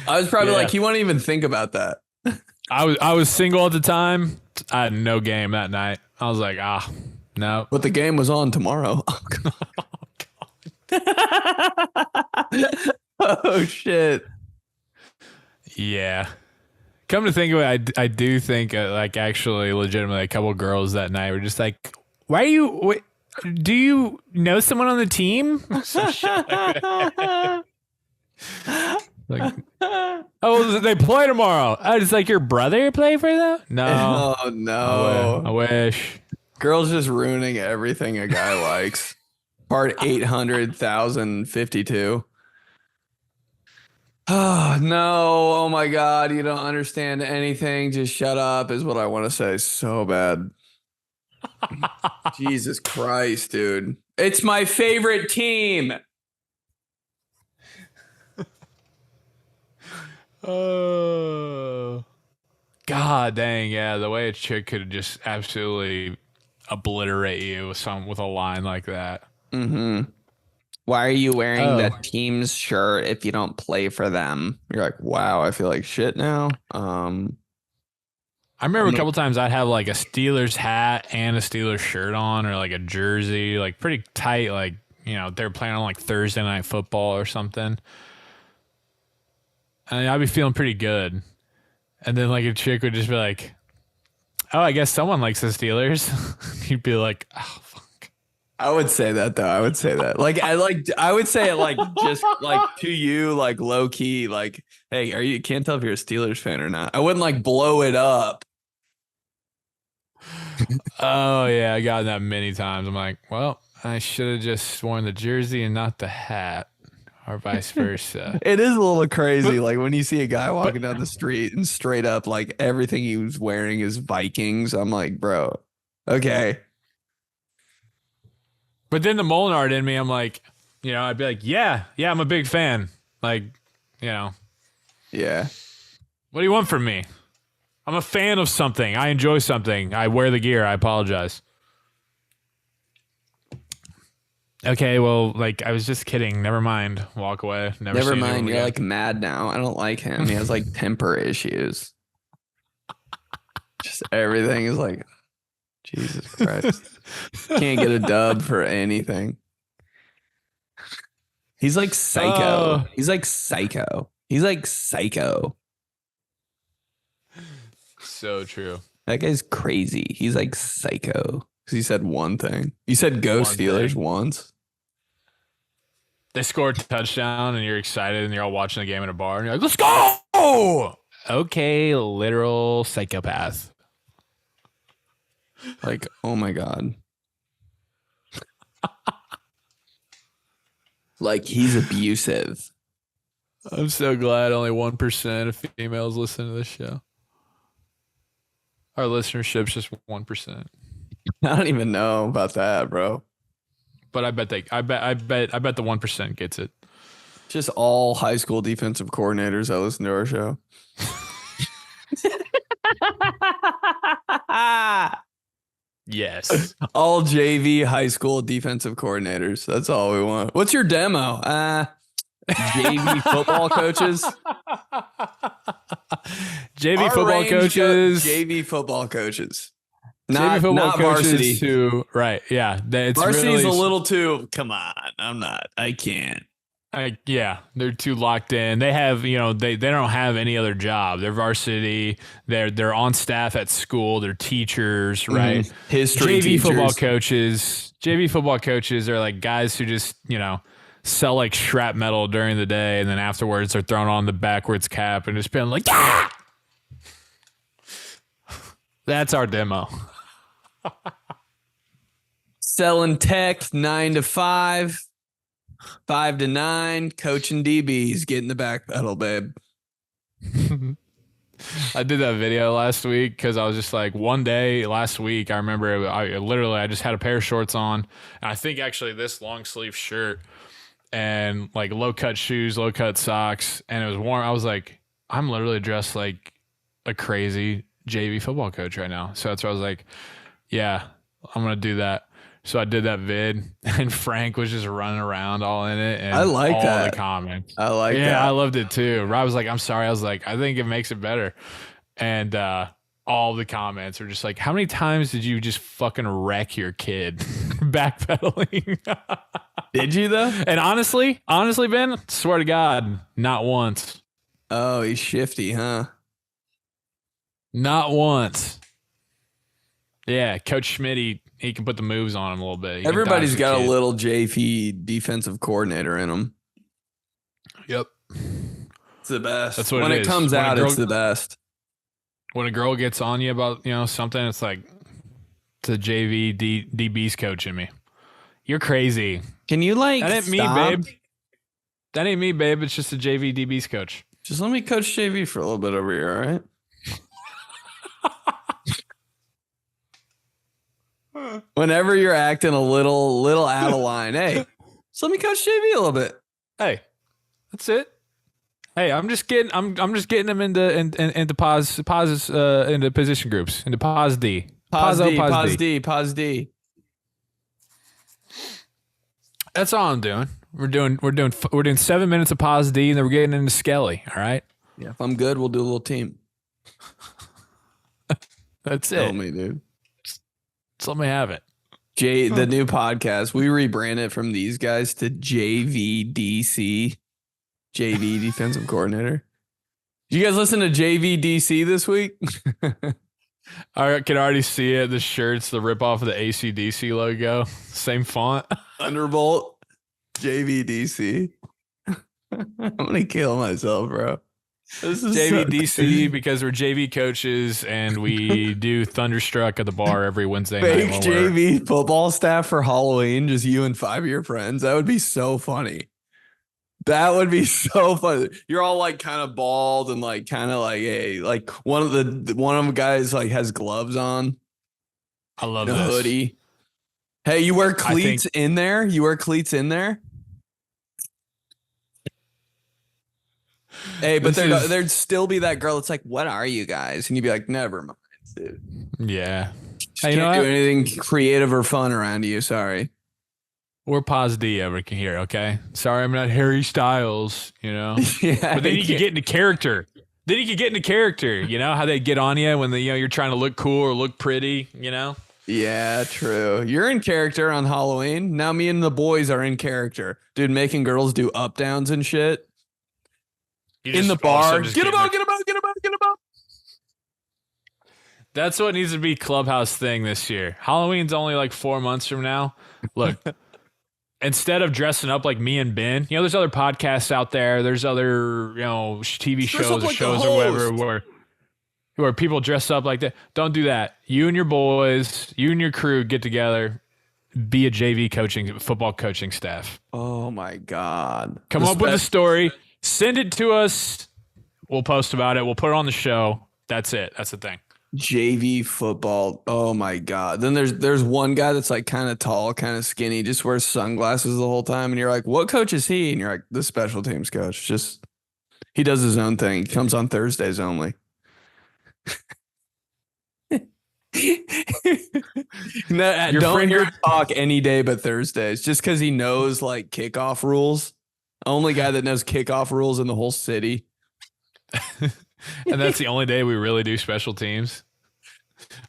I was probably like, you won't even think about that. I was single at the time. I had no game that night. I was like, no. But the game was on tomorrow. Oh, shit. Yeah. Come to think of it, I do think like actually legitimately a couple of girls that night were just like, do you know someone on the team? Like, oh, they play tomorrow. Oh, it's like your brother play for them? No. Oh, no. I wish. Girls just ruining everything a guy likes. Part 800,052. Oh, no. Oh, my God. You don't understand anything. Just shut up is what I want to say so bad. Jesus Christ, dude. It's my favorite team. Oh. God dang, yeah. The way a chick could just absolutely obliterate you with a line like that. Mm-hmm. Why are you wearing the team's shirt if you don't play for them? You're like, wow, I feel like shit now. I remember a couple times I'd have like a Steelers hat and a Steelers shirt on, or like a jersey, like pretty tight, like, you know, they're playing on like Thursday Night Football or something. And I'd be feeling pretty good. And then like a chick would just be like, oh, I guess someone likes the Steelers. You'd be like, oh, fuck. I would say that though. I would say that. I would say it like just like to you, like low key, like, hey, you can't tell if you're a Steelers fan or not. I wouldn't like blow it up. Oh yeah, I got that many times. I'm like, well, I should have just worn the jersey and not the hat, or vice versa. It is a little crazy, like when you see a guy walking down the street and straight up, like everything he was wearing is Vikings. I'm like, bro, okay. But then the Mulinaro in me, I'm like, you know, I'd be like, yeah, I'm a big fan. Like, you know, yeah. What do you want from me? I'm a fan of something. I enjoy something. I wear the gear. I apologize. Okay, well, like, I was just kidding. Never mind. Walk away. Never mind. You're like mad now. I don't like him. He has like temper issues. Just everything is like, Jesus Christ. Can't get a dub for anything. He's like psycho. He's like psycho. He's like psycho. So true. That guy's crazy. He's like psycho. Because he said one thing. You said go Steelers once. They scored a touchdown and you're excited and you're all watching the game in a bar and you're like, let's go! Okay, literal psychopath. Like, oh my God. Like, he's abusive. I'm so glad only 1% of females listen to this show. Our listenership's just 1%. I don't even know about that, bro. But I bet the 1% gets it. Just all high school defensive coordinators that listen to our show. Yes. All JV high school defensive coordinators. That's all we want. What's your demo? JV football coaches. JV football coaches. JV football coaches. Not coaches varsity. Too, right. Yeah. Varsity's really, a little too, come on. I can't. Yeah, they're too locked in. They have, you know, they don't have any other job. They're varsity. They're on staff at school. They're teachers, right? History JV teachers. football coaches. JV football coaches are like guys who just, you know, sell like shrapnel during the day, and then afterwards they're thrown on the backwards cap and just being like, ah! That's our demo. Selling tech 9 to 5, 5 to 9, coaching DBs, getting the back pedal, babe. I did that video last week because I was just like, one day last week, I remember I just had a pair of shorts on. And I think actually this long sleeve shirt and like low cut shoes, low cut socks, and it was warm. I was like, I'm literally dressed like a crazy JV football coach right now. So that's why I was like, yeah, I'm going to do that. So I did that vid, and Frank was just running around all in it. And I like all that. the comments. I like that. Yeah, I loved it too. Rob was like, I'm sorry. I was like, I think it makes it better. And all the comments are just like, how many times did you just fucking wreck your kid backpedaling? Did you though? And honestly, Ben, swear to God, not once. Oh, he's shifty, huh? Not once. Yeah, Coach Schmidt, he can put the moves on him a little bit. Everybody's got a little JV defensive coordinator in them. Yep. It's the best. That's what when it it is. comes out, it's the best. When a girl gets on you about, something, it's like, it's a JV DB's coaching me. You're crazy. Can you that ain't me, babe. That ain't me, babe. It's just a JV DB's coach. Just let me coach JV for a little bit over here, all right? Whenever you're acting a little out of line, hey, just let me coach JV a little bit. Hey, that's it. Hey, I'm just getting them into pauses into position groups, into pause D. Pause D. That's all I'm doing. We're doing 7 minutes of pause D, and then we're getting into Skelly. All right. Yeah, if I'm good, we'll do a little team. That's Tell it. me, dude. Just let me have it. The new podcast, we rebranded from these guys to JVDC, JV defensive coordinator. Did you guys listen to JVDC this week? I can already see it. The shirts, the ripoff of the AC/DC logo, same font. Thunderbolt, JVDC. I'm gonna kill myself, bro. This is JVDC because we're JV coaches and we do Thunderstruck at the bar every Wednesday fake night. JV football staff for Halloween, just you and 5 of your friends. That would be so funny. That would be so funny. You're all like kind of bald and like kind of like like one of the guys like has gloves on. I love a this hoodie. Hey, you wear cleats in there? You wear cleats in there? Hey, but there'd still be that girl that's like, what are you guys? And you'd be like, never mind, dude. Yeah. Hey, can't do anything creative or fun around you. Sorry. We're pause D over here, okay? Sorry, I'm not Harry Styles, Yeah. But then you can get into character. How they get on you when you're trying to look cool or look pretty, Yeah, true. You're in character on Halloween. Now me and the boys are in character. Dude, making girls do up downs and shit. In the bar. Get them out. That's what needs to be Clubhouse thing this year. Halloween's only like 4 months from now. Look, instead of dressing up like me and Ben, there's other podcasts out there. There's other, TV shows or shows or whatever where people dress up like that. Don't do that. You and your boys, you and your crew get together, be a JV football coaching staff. Oh my God. Come up with a story. Send it to us. We'll post about it. We'll put it on the show. That's it. That's the thing. JV football. Oh my God. Then there's one guy that's like kind of tall, kind of skinny, just wears sunglasses the whole time. And you're like, what coach is he? And you're like, the special teams coach. Just, he does his own thing. He comes on Thursdays only. Don't hear talk any day but Thursdays, just because he knows like kickoff rules. Only guy that knows kickoff rules in the whole city. And that's the only day we really do special teams.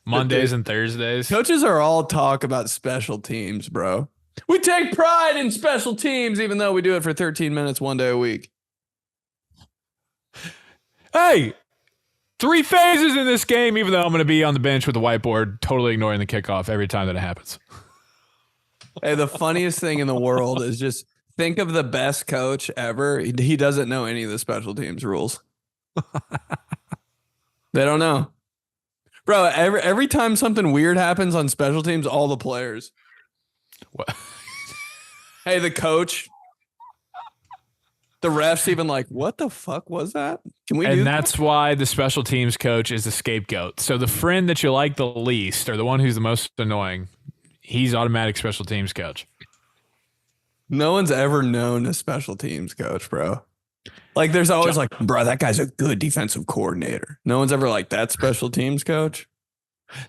Mondays and Thursdays. Coaches are all talk about special teams, bro. We take pride in special teams, even though we do it for 13 minutes one day a week. Hey, 3 phases in this game, even though I'm going to be on the bench with the whiteboard, totally ignoring the kickoff every time that it happens. Hey, the funniest thing in the world is just think of the best coach ever. He doesn't know any of the special teams rules. They don't know. Bro, every time something weird happens on special teams, all the players. What? Hey, the coach. The refs even like, what the fuck was that? Can we do that? And that's why the special teams coach is the scapegoat. So the friend that you like the least, or the one who's the most annoying, he's automatic special teams coach. No one's ever known a special teams coach, bro. Like, there's always like, bro, that guy's a good defensive coordinator. No one's ever like, that special teams coach.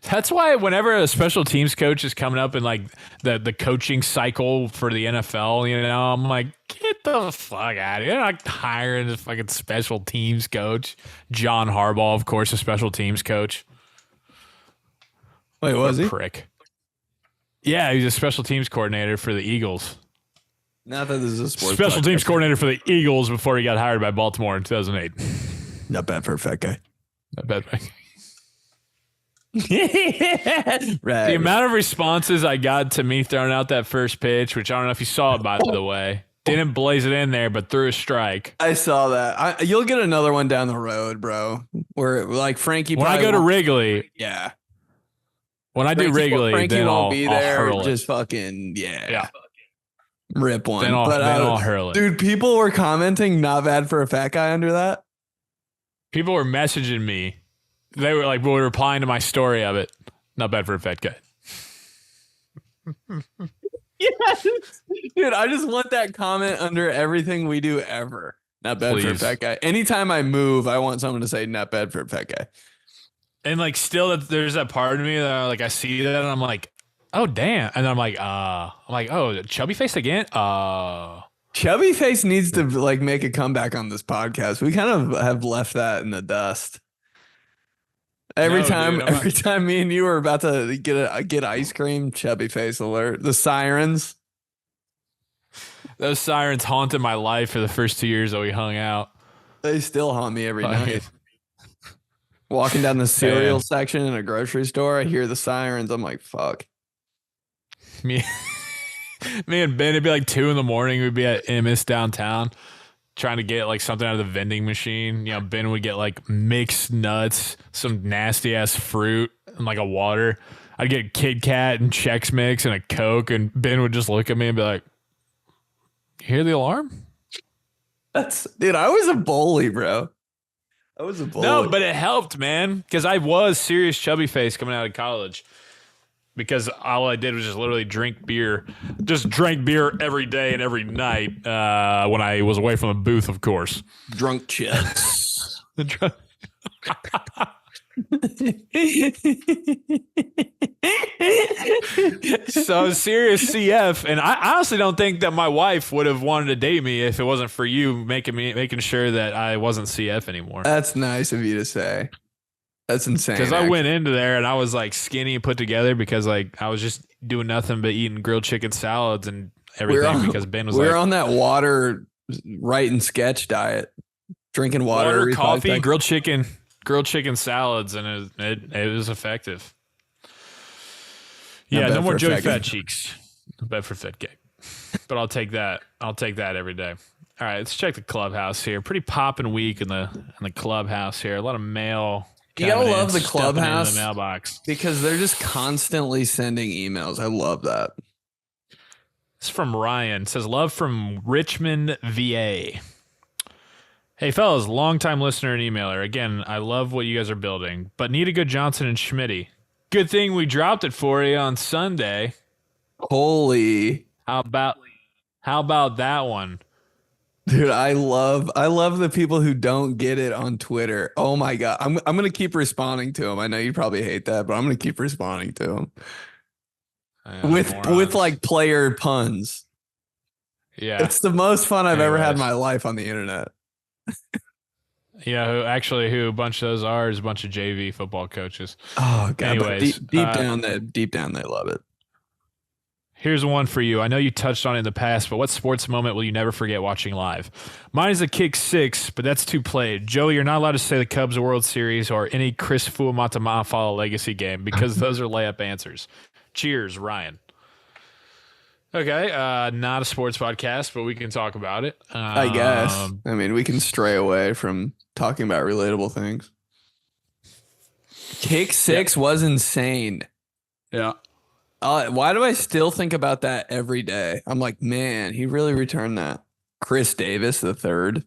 That's why whenever a special teams coach is coming up in like the coaching cycle for the NFL, you know, I'm like, get the fuck out of here. You're not hiring a fucking special teams coach. John Harbaugh, of course, a special teams coach. Wait, was he? Prick. Yeah, he's a special teams coordinator for the Eagles. Not that this is a sports Special podcast. teams coordinator for the Eagles before he got hired by Baltimore in 2008. Not bad for a fat guy. Not bad. Right. The amount of responses I got to me throwing out that first pitch, which I don't know if you saw it, by the way, didn't blaze it in there, but threw a strike. I saw that. You'll get another one down the road, bro. Where like Frankie. When I go to Wrigley, yeah. When I do Wrigley, Frankie then won't I'll be there. hurl it. Just fucking Yeah. Rip one. Then I'll hurl it. Dude, people were commenting not bad for a fat guy under that. People were messaging me. They were like, were replying to my story of it. Not bad for a fat guy. Yes. Dude, I just want that comment under everything we do ever. Not bad for a Please. fat guy. Anytime I move, I want someone to say not bad for a fat guy. And like, still, there's that part of me that like I see that and I'm like, oh damn, and I'm like, oh, chubby face again. Chubby face needs to like make a comeback on this podcast. We kind of have left that in the dust. Every time me and you were about to get ice cream, chubby face alert. The sirens. Those sirens haunted my life for the first 2 years that we hung out. They still haunt me every night. Walking down the cereal section in a grocery store, I hear the sirens. I'm like, fuck. Me and Ben, it'd be like 2 a.m. We'd be at Emmis downtown trying to get like something out of the vending machine. You know, Ben would get like mixed nuts, some nasty ass fruit, and like a water. I'd get Kit Kat and Chex Mix and a Coke, and Ben would just look at me and be like, "You hear the alarm?" Dude, I was a bully, bro. I was a bully. No, but it helped, man, because I was serious chubby face coming out of college. Because all I did was just literally drink beer. Just drank beer every day and every night when I was away from the booth, of course. Drunk chicks. So serious CF, and I honestly don't think that my wife would have wanted to date me if it wasn't for you making sure that I wasn't CF anymore. That's nice of you to say. That's insane. Because I went into there and I was like skinny and put together because like I was just doing nothing but eating grilled chicken salads and everything because Ben was we were on that water writing sketch diet, drinking water coffee, grilled chicken salads, and it was effective. Yeah, no more Joey Fat Cheeks. Not bad for fat guy. But I'll take that. I'll take that every day. All right, let's check the clubhouse here. Pretty popping week in the clubhouse here. A lot of mail. You gotta love the clubhouse in the mailbox because they're just constantly sending emails. I love that. It's from Ryan. It says, love from Richmond, VA. Hey, fellas, longtime listener and emailer. Again, I love what you guys are building, but need a good Johnson and Schmitty. Good thing we dropped it for you on Sunday. Holy. How about that one? Dude, I love the people who don't get it on Twitter. Oh my God. I'm going to keep responding to them. I know you probably hate that, but I'm going to keep responding to them. With like player puns. Yeah. It's the most fun I've ever had in my life on the internet. Yeah, who a bunch of those are is a bunch of JV football coaches. Oh God. Anyways, deep down they love it. Here's one for you. I know you touched on it in the past, but what sports moment will you never forget watching live? Mine is a kick 6, but that's too played. Joey, you're not allowed to say the Cubs World Series or any Chris 𝗕𝗓𝗡𝗡𝗓 legacy game because those are layup answers. Cheers, Ryan. Okay, not a sports podcast, but we can talk about it. I guess. I mean, we can stray away from talking about relatable things. Kick six was insane. Yeah. Why do I still think about that every day? I'm like, man, he really returned that. Chris Davis the third.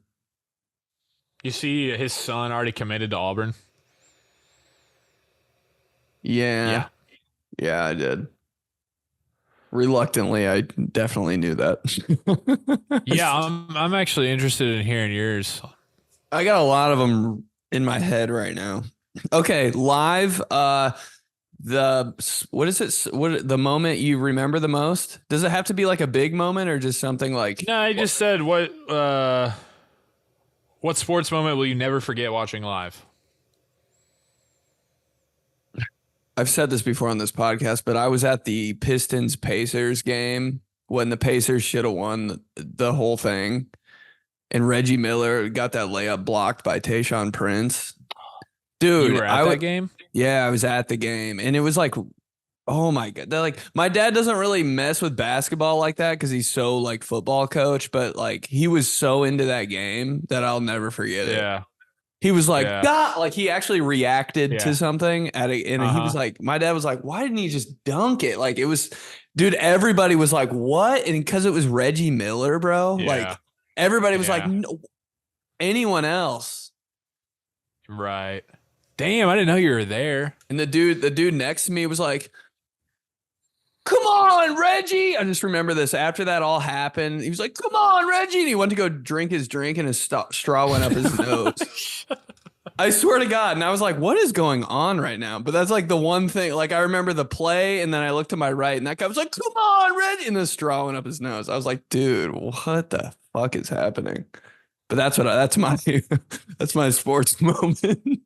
You see his son already committed to Auburn? Yeah. Yeah, I did. Reluctantly, I definitely knew that. Yeah, I'm actually interested in hearing yours. I got a lot of them in my head right now. Okay, live. What is it? What the moment you remember the most? Does it have to be like a big moment or just something like? No, I just said what sports moment will you never forget watching live? I've said this before on this podcast, but I was at the Pistons Pacers game when the Pacers should have won the whole thing, and Reggie Miller got that layup blocked by Tayshaun Prince. Dude, you were at that game? Yeah, I was at the game, and it was like, oh my god, like my dad doesn't really mess with basketball like that because he's so like football coach, but like he was so into that game that I'll never forget it. Yeah. He was like, God, like he actually reacted to something and he was like, my dad was like, why didn't he just dunk it? Like it was, dude, everybody was like, what? And because it was Reggie Miller, bro, like everybody was like, no, anyone else. Right. Damn, I didn't know you were there. And the dude next to me was like, come on, Reggie. I just remember this. After that all happened, he was like, come on, Reggie. And he went to go drink his drink and his straw went up his nose. I swear to God. And I was like, what is going on right now? But that's like the one thing. Like I remember the play and then I looked to my right and that guy was like, come on, Reggie. And the straw went up his nose. I was like, dude, what the fuck is happening? But that's my sports moment.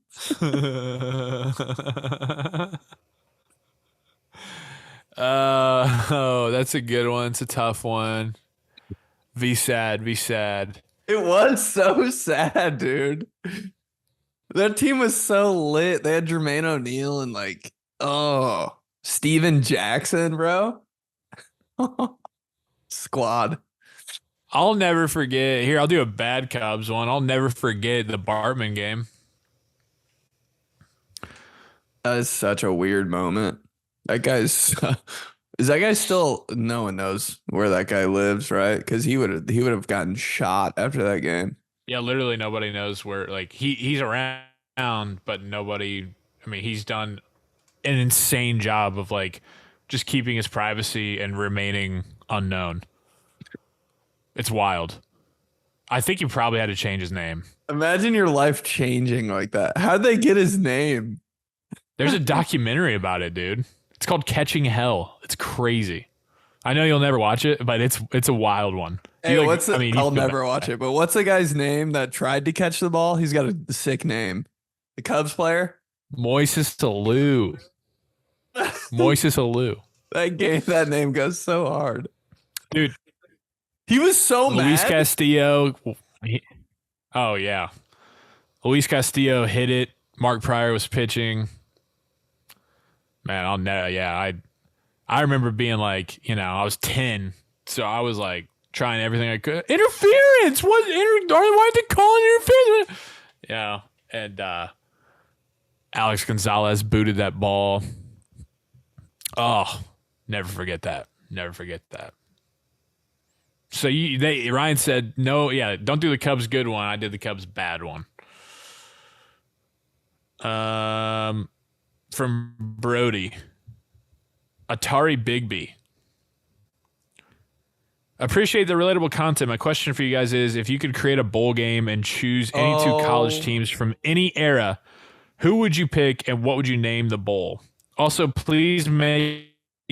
Oh, that's a good one. It's a tough one. Be sad. It was so sad, dude. That team was so lit. They had Jermaine O'Neal and like, Steven Jackson, bro. Squad. I'll never forget. Here, I'll do a bad Cubs one. I'll never forget the Bartman game. That is such a weird moment. That guy's is that guy still? No one knows where that guy lives, right? Because he would have gotten shot after that game. Yeah, literally nobody knows where. Like he's around, but nobody. I mean, he's done an insane job of like just keeping his privacy and remaining unknown. It's wild. I think he probably had to change his name. Imagine your life changing like that. How'd they get his name? There's a documentary about it, dude. It's called Catching Hell. It's crazy. I know you'll never watch it, but it's a wild one. Hey, I'll never watch it, but what's the guy's name that tried to catch the ball? He's got a sick name. The Cubs player? 𝗕𝗓𝗓𝗡. 𝗕𝗓𝗓𝗡. That name goes so hard. Dude. He was so Luis mad. Castillo. Oh, yeah. Luis Castillo hit it. Mark Pryor was pitching. Man, I'll never. Yeah, I remember being like, I was 10, so I was like trying everything I could. Interference! Why did they call it interference? Yeah, and Alex Gonzalez booted that ball. Oh, never forget that. So Ryan said no. Yeah, don't do the Cubs good one. I did the Cubs bad one. From Brody, Atari Bigby. Appreciate the relatable content. My question for you guys is, if you could create a bowl game and choose any two college teams from any era, who would you pick and what would you name the bowl? Also, please make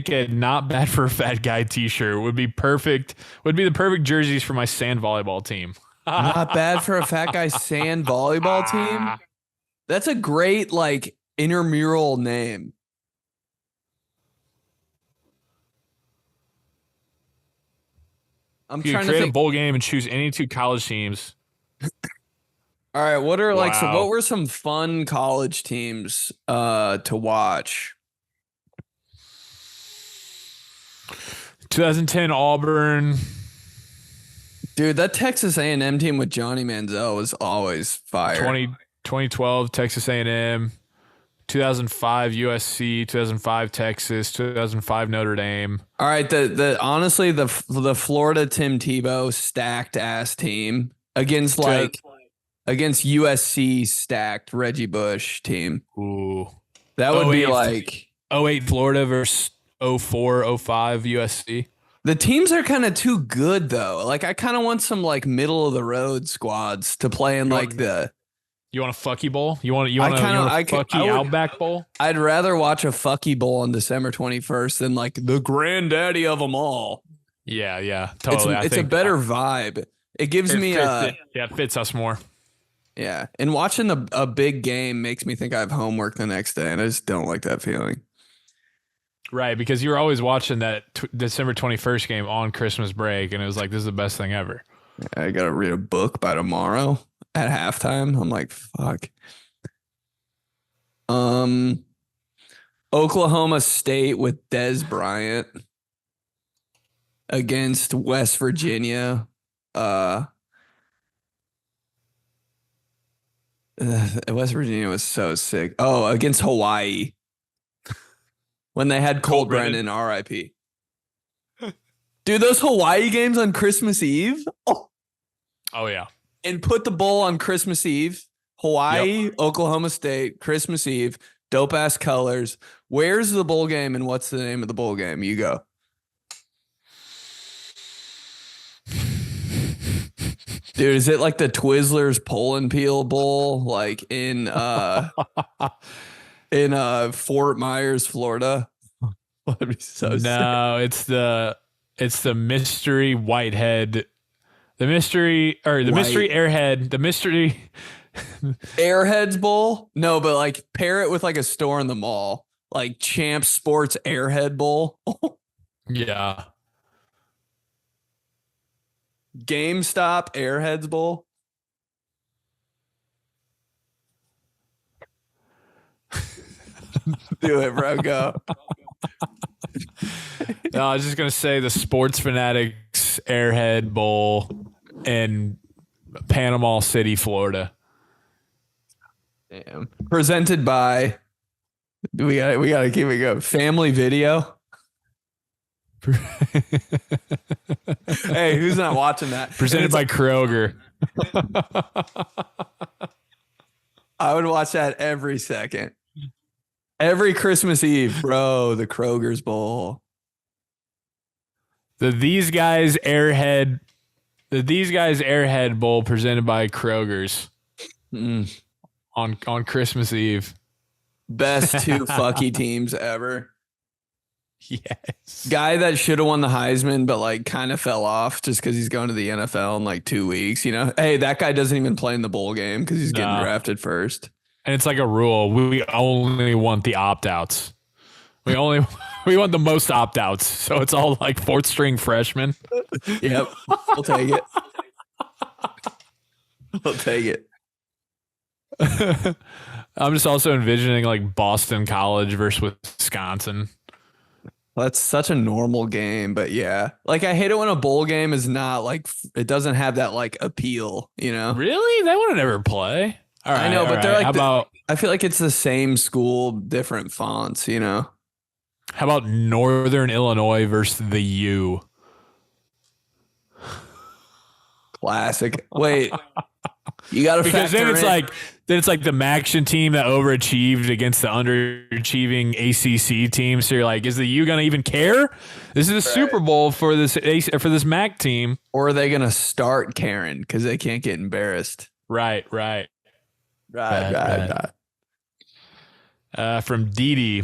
a not bad for a fat guy t-shirt. Would be perfect. Would be the perfect jerseys for my sand volleyball team. Not bad for a fat guy sand volleyball team. That's a great like intramural name. I'm trying to create a bowl game and choose any two college teams. All right, what were some fun college teams to watch? 2010 Auburn. Dude, that Texas A&M team with Johnny Manziel was always fire. 2012 Texas A&M. 2005 USC. 2005 Texas. 2005 Notre Dame. All right, honestly the Florida Tim Tebow stacked ass team against USC stacked Reggie Bush team. Ooh. That would be like 08 Florida versus 04, 05 USC. The teams are kind of too good though. Like I kind of want some like middle of the road squads to play in You want a fucky bowl? You want a fucky Outback bowl? I'd rather watch a fucky bowl on December 21st than like the granddaddy of them all. Yeah, totally. It's a better vibe. It gives me it fits us more. Yeah, and watching a big game makes me think I have homework the next day, and I just don't like that feeling. Right, because you were always watching that December 21st game on Christmas break, and it was like, this is the best thing ever. I got to read a book by tomorrow at halftime. I'm like, fuck. Oklahoma State with Dez Bryant against West Virginia. West Virginia was so sick. Oh, against Hawaii. When they had Colt Brennan, RIP. Dude, those Hawaii games on Christmas Eve? Oh, yeah. And put the bowl on Christmas Eve. Hawaii, yep. Oklahoma State, Christmas Eve, dope-ass colors. Where's the bowl game and what's the name of the bowl game? You go. Dude, is it like the Twizzlers Pull and Peel Bowl? Like in Fort Myers, Florida? That'd be so sick. It's the mystery Whitehead. The mystery Airhead. The mystery Airheads Bowl? No, but like pair it with like a store in the mall. Like Champ Sports Airhead Bowl. Yeah. GameStop Airheads Bowl. Do it, bro. Go. No, I was just going to say the Sports Fanatics Airhead Bowl in Panama City, Florida. Damn. Presented by, we gotta keep it going. Family Video. Hey, who's not watching that? Presented by Kroger. I would watch that every second. Every Christmas Eve, bro, the Kroger's Bowl. These guys Airhead Bowl presented by Kroger's on Christmas Eve. Best two fucky teams ever. Yes. Guy that should have won the Heisman, but like kind of fell off just because he's going to the NFL in like 2 weeks. You know, hey, that guy doesn't even play in the bowl game because he's getting drafted first. And it's like a rule. We only want the opt-outs. We want the most opt-outs. So it's all like fourth string freshmen. Yep. We'll take it. We'll take it. I'm just also envisioning like Boston College versus Wisconsin. That's such a normal game, but yeah. Like I hate it when a bowl game is not like, it doesn't have that like appeal, you know? Really? They wouldn't ever play. All right, I know, but they're like, how about, I feel like it's the same school, different fonts, you know? How about Northern Illinois versus the U? Classic. Wait, you got to because then it's like the Maction team that overachieved against the underachieving ACC team. So you're like, is the U gonna even care? This is a Super Bowl for this MAC team, or are they gonna start Karen because they can't get embarrassed? Right. From Dee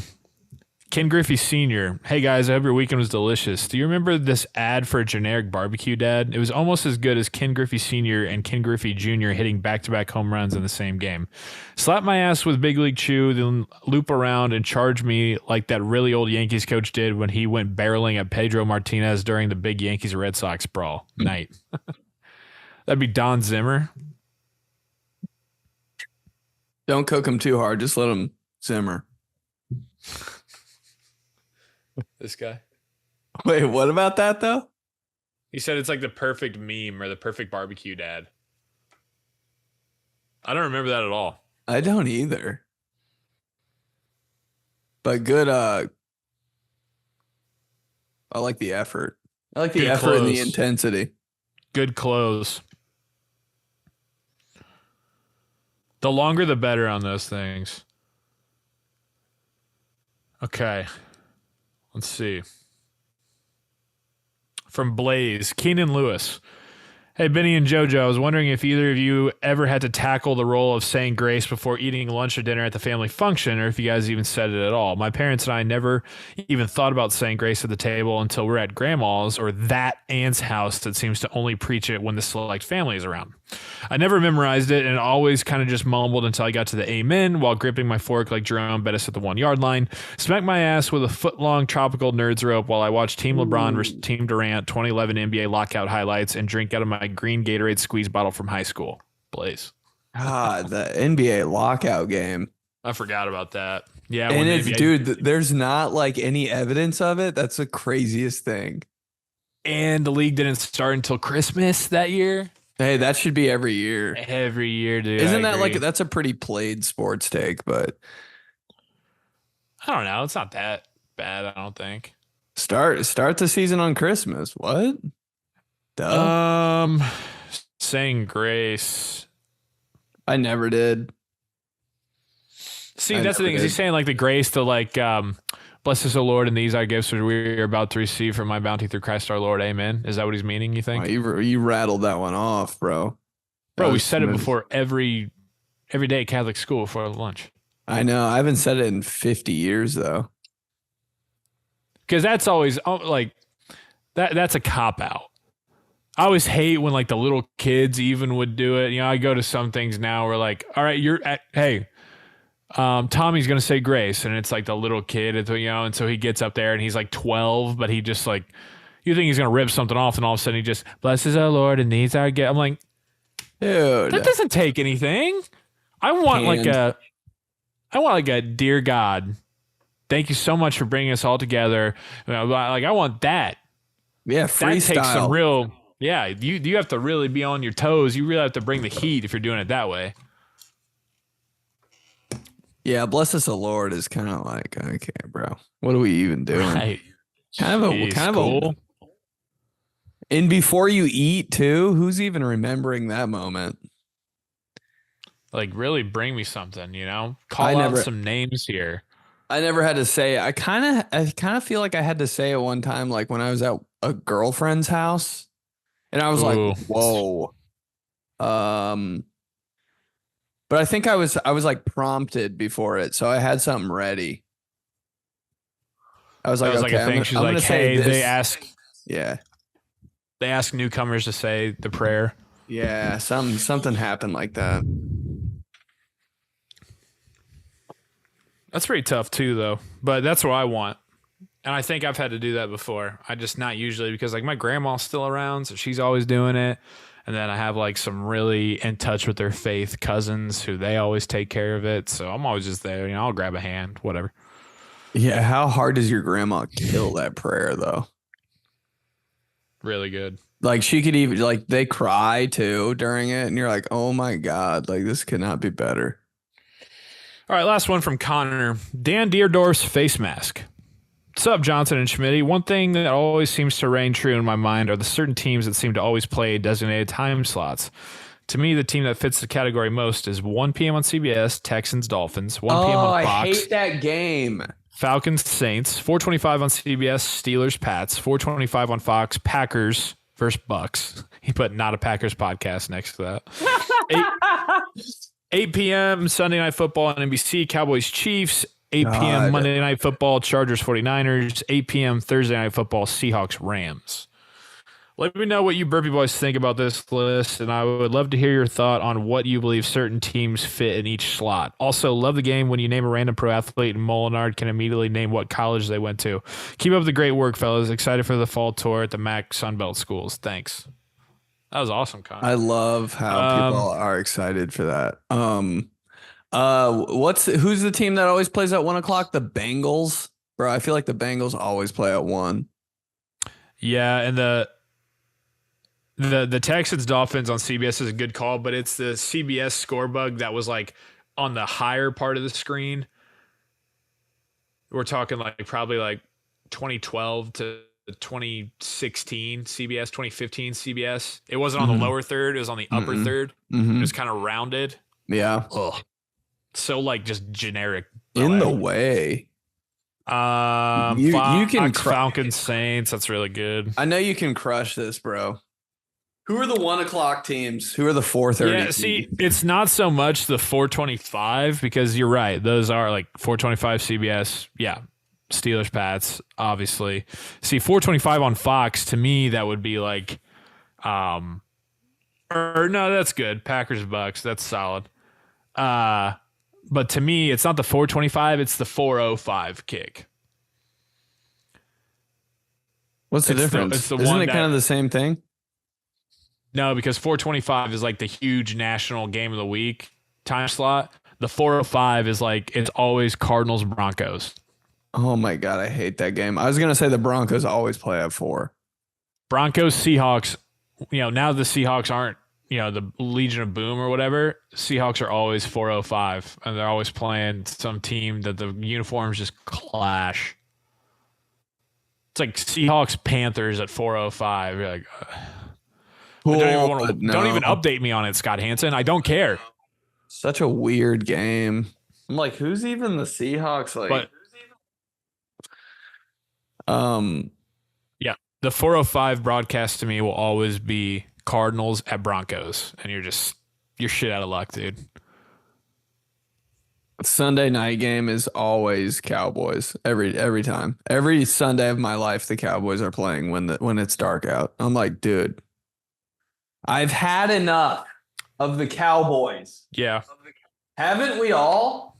Ken Griffey Sr. Hey guys, I hope your weekend was delicious. Do you remember this ad for a generic barbecue dad? It was almost as good as Ken Griffey Sr. and Ken Griffey Jr. hitting back-to-back home runs in the same game. Slap my ass with Big League Chew, then loop around and charge me like that really old Yankees coach did when he went barreling at Pedro Martinez during the big Yankees-Red Sox brawl night. That'd be Don Zimmer. Don't cook him too hard. Just let him simmer. This guy. Wait, what about that though? He said it's like the perfect meme or the perfect barbecue dad. I don't remember that at all. I don't either. But good. I like the effort. I like the Good effort and the clothes. intensity. Good clothes. The longer, the better on those things. Okay. Let's see. From Blaze, Keenan Lewis. Hey, Benny and JoJo, I was wondering if either of you ever had to tackle the role of saying grace before eating lunch or dinner at the family function, or if you guys even said it at all. My parents and I never even thought about saying grace at the table until we're at grandma's or that aunt's house that seems to only preach it when the select family is around. I never memorized it and always kind of just mumbled until I got to the amen while gripping my fork like Jerome Bettis at the 1 yard line. Smack my ass with a foot-long tropical nerds rope while I watch Team LeBron versus Team Durant 2011 NBA lockout highlights and drink out of my green Gatorade squeeze bottle from high school. Blaze. God, the NBA lockout game. I forgot about that. Yeah. And it's, dude, there's not like any evidence of it. That's the craziest thing. And the league didn't start until Christmas that year. Hey, that should be every year. Every year, dude. Isn't that like, that's a pretty played sports take, but I don't know. It's not that bad, I don't think. Start the season on Christmas. What? Duh. Saying grace. I never did. See, that's the thing. Is he saying like the grace to like, bless us, O Lord, and these are gifts which we are about to receive from my bounty through Christ our Lord. Amen. Is that what he's meaning, you think? Oh, you rattled that one off, bro. Bro, we said it before every day at Catholic school before lunch. I know. I haven't said it in 50 years, though. Because that's always like, that's a cop-out. I always hate when like the little kids even would do it. You know, I go to some things now where like, all right, Tommy's going to say grace. And it's like the little kid, you know, and so he gets up there and he's like 12, but he just like, you think he's going to rip something off and all of a sudden he just, blesses our Lord and these are gifts. I'm like, dude, that doesn't take anything. I want like a dear God, thank you so much for bringing us all together. You know, like I want that. Yeah, freestyle. That takes some real, yeah, you have to really be on your toes. You really have to bring the heat if you're doing it that way. Yeah, bless us, the Lord is kind of like, okay, bro, what are we even doing? Right. Kind of cool. And before you eat too, who's even remembering that moment? Like, really bring me something, you know? Call out some names here. I never had to say it. I kind of feel like I had to say it one time, like when I was at a girlfriend's house, and I was like, whoa. But I think I was like prompted before it, so I had something ready. I was like, okay, like a thing. She's like, hey, they ask newcomers to say the prayer. Yeah, something happened like that. That's pretty tough too, though. But that's what I want. And I think I've had to do that before. I just not usually because like my grandma's still around, so she's always doing it. And then I have like some really in touch with their faith cousins who they always take care of it. So I'm always just there. You know, I'll grab a hand, whatever. Yeah. How hard does your grandma kill that prayer though? Really good. Like she could even like they cry too during it. And you're like, oh my God, like this could not be better. All right. Last one from Connor. Dan Deerdorf's face mask. What's up, Johnson and Schmitty? One thing that always seems to reign true in my mind are the certain teams that seem to always play designated time slots. To me, the team that fits the category most is 1 p.m. on CBS, Texans, Dolphins, 1 p.m. on Fox. I hate that game. Falcons, Saints, 4:25 on CBS, Steelers, Pats, 4:25 on Fox, Packers versus Bucks. He put not a Packers podcast next to that. 8 p.m. Sunday Night Football on NBC, Cowboys, Chiefs. 8 p.m. Monday Night Football, Chargers, 49ers. 8 p.m. Thursday Night Football, Seahawks, Rams. Let me know what you Burpee Boys think about this list, and I would love to hear your thought on what you believe certain teams fit in each slot. Also, love the game when you name a random pro athlete and Mulinaro can immediately name what college they went to. Keep up the great work, fellas. Excited for the fall tour at the MAC Sunbelt schools. Thanks. That was awesome, Connor. I love how people are excited for that. Who's the team that always plays at 1 o'clock? The Bengals, bro. I feel like the Bengals always play at 1. Yeah, and the Texans Dolphins on CBS is a good call, but it's the CBS score bug that was like on the higher part of the screen. We're talking like probably like 2012 to 2016 CBS, 2015 CBS. It wasn't on the lower third; it was on the upper third. It was kind of rounded. Yeah. Ugh. So like just generic. In the way. You can Falcons Saints. That's really good. I know you can crush this, bro. Who are the 1 o'clock teams? Who are the 4:30? Yeah, see, it's not so much the 425 because you're right. Those are like 425 CBS. Yeah, Steelers, Pats, obviously. See, 425 on Fox, to me, that would be like, or no, that's good. Packers, Bucks, that's solid. But to me, it's not the 425, it's the 405 kick. What's the difference? Isn't it kind of the same thing? No, because 425 is like the huge national game of the week time slot. The 405 is like, it's always Cardinals, Broncos. Oh my God, I hate that game. I was going to say the Broncos always play at 4. Broncos, Seahawks, now the Seahawks aren't, the Legion of Boom or whatever. Seahawks are always 405, and they're always playing some team that the uniforms just clash. It's like Seahawks, Panthers at 405. You're like, cool, don't even update me on it, Scott Hansen. I don't care. Such a weird game. I'm like, who's even the Seahawks? Like, yeah, the 405 broadcast to me will always be Cardinals at Broncos, and you're shit out of luck, dude. Sunday night game is always Cowboys every time. Every Sunday of my life, the Cowboys are playing when it's dark out. I'm like, dude, I've had enough of the Cowboys. Yeah, haven't we all?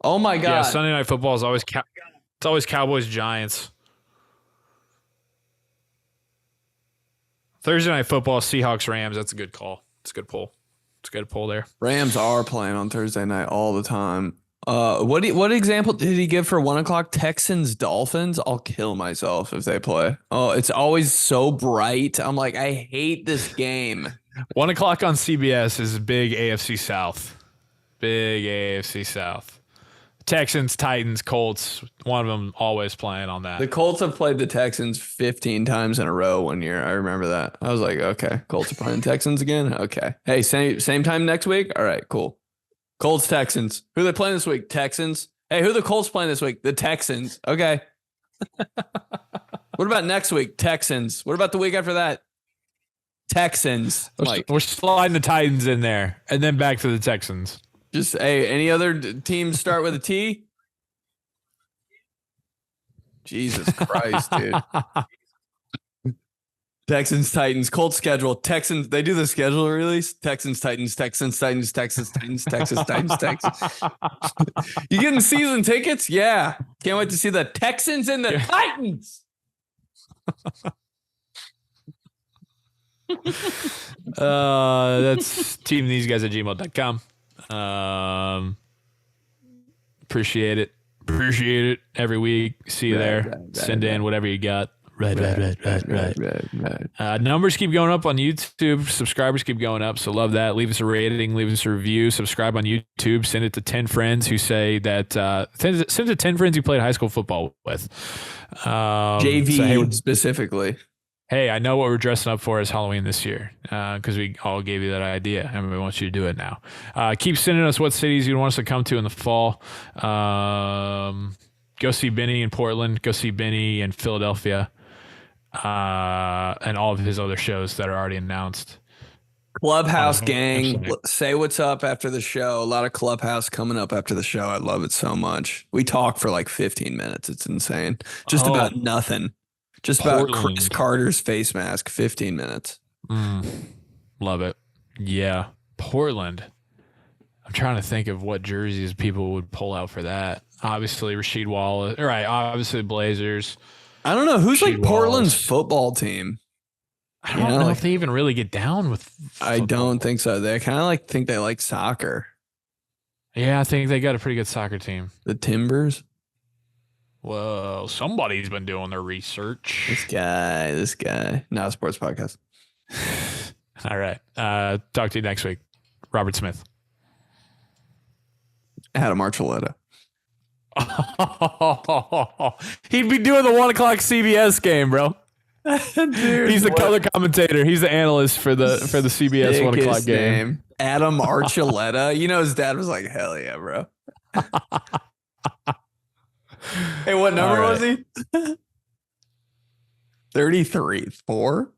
Oh my God! Yeah, Sunday night football is always it's always Cowboys Giants. Thursday night football, Seahawks, Rams. That's a good call. It's a good pull. It's a good pull there. Rams are playing on Thursday night all the time. What example did he give for 1 o'clock? Texans, Dolphins? I'll kill myself if they play. Oh, it's always so bright. I'm like, I hate this game. 1 o'clock on CBS is big AFC South. Big AFC South. Texans, Titans, Colts, one of them always playing on that. The Colts have played the Texans 15 times in a row one year. I remember that. I was like, okay, Colts are playing Texans again? Okay. Hey, same time next week? All right, cool. Colts, Texans. Who are they playing this week? Texans. Hey, who are the Colts playing this week? The Texans. Okay. What about next week? Texans. What about the week after that? Texans. We're sliding the Titans in there and then back to the Texans. Just, hey, any other teams start with a T? Jesus Christ, dude. Texans, Titans, Colts schedule. Texans, they do the schedule release. Texans, Titans, Texans, Titans, Texans, Titans, Texans, Titans, Texans. You getting season tickets? Yeah. Can't wait to see the Texans and the Titans. That's teamtheseguys@gmail.com. Appreciate it every week. See you there. Send in whatever you got. Right. Numbers keep going up on YouTube. Subscribers keep going up. So love that. Leave us a rating. Leave us a review. Subscribe on YouTube. Send it to 10 friends who say that. Send it to 10 friends you played high school football with. JV specifically. Hey, I know what we're dressing up for as Halloween this year because we all gave you that idea and we want you to do it now. Keep sending us what cities you want us to come to in the fall. Go see Benny in Portland. Go see Benny in Philadelphia and all of his other shows that are already announced. Clubhouse gang, say what's up after the show. A lot of Clubhouse coming up after the show. I love it so much. We talk for like 15 minutes. It's insane. Just about nothing. Just Portland. About Chris Carter's face mask, 15 minutes. Love it. Yeah. Portland. I'm trying to think of what jerseys people would pull out for that. Obviously, Rasheed Wallace. All right. Obviously, Blazers. I don't know. Who's Rasheed like Portland's Wallace. Football team? I don't know if they even really get down with football. I don't think so. They kind of like think they like soccer. Yeah, I think they got a pretty good soccer team. The Timbers? Well, somebody's been doing their research. This guy. Not a sports podcast. All right. Talk to you next week. Robert Smith. Adam Archuleta. He'd be doing the 1:00 CBS game, bro. Dude, he's the color commentator. He's the analyst for the CBS 1:00 game. Adam Archuleta. You know, his dad was like, hell yeah, bro. Hey, what number was he? 33. 4?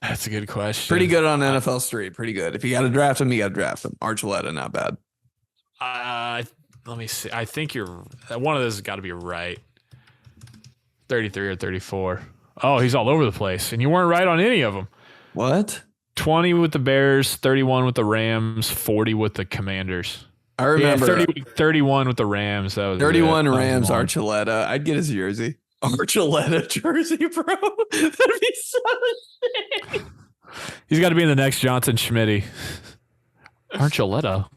That's a good question. Pretty good on NFL Street. Pretty good. If you got to draft him, you got to draft him. Archuleta, not bad. Let me see. I think one of those has got to be right. 33 or 34. Oh, he's all over the place. And you weren't right on any of them. What? 20 with the Bears, 31 with the Rams, 40 with the Commanders. I remember. 31 with the Rams. That was 31 Rams, Archuleta. I'd get his jersey. Archuleta jersey, bro. That'd be so sick. He's got to be in the next Johnson Schmitty. Archuleta.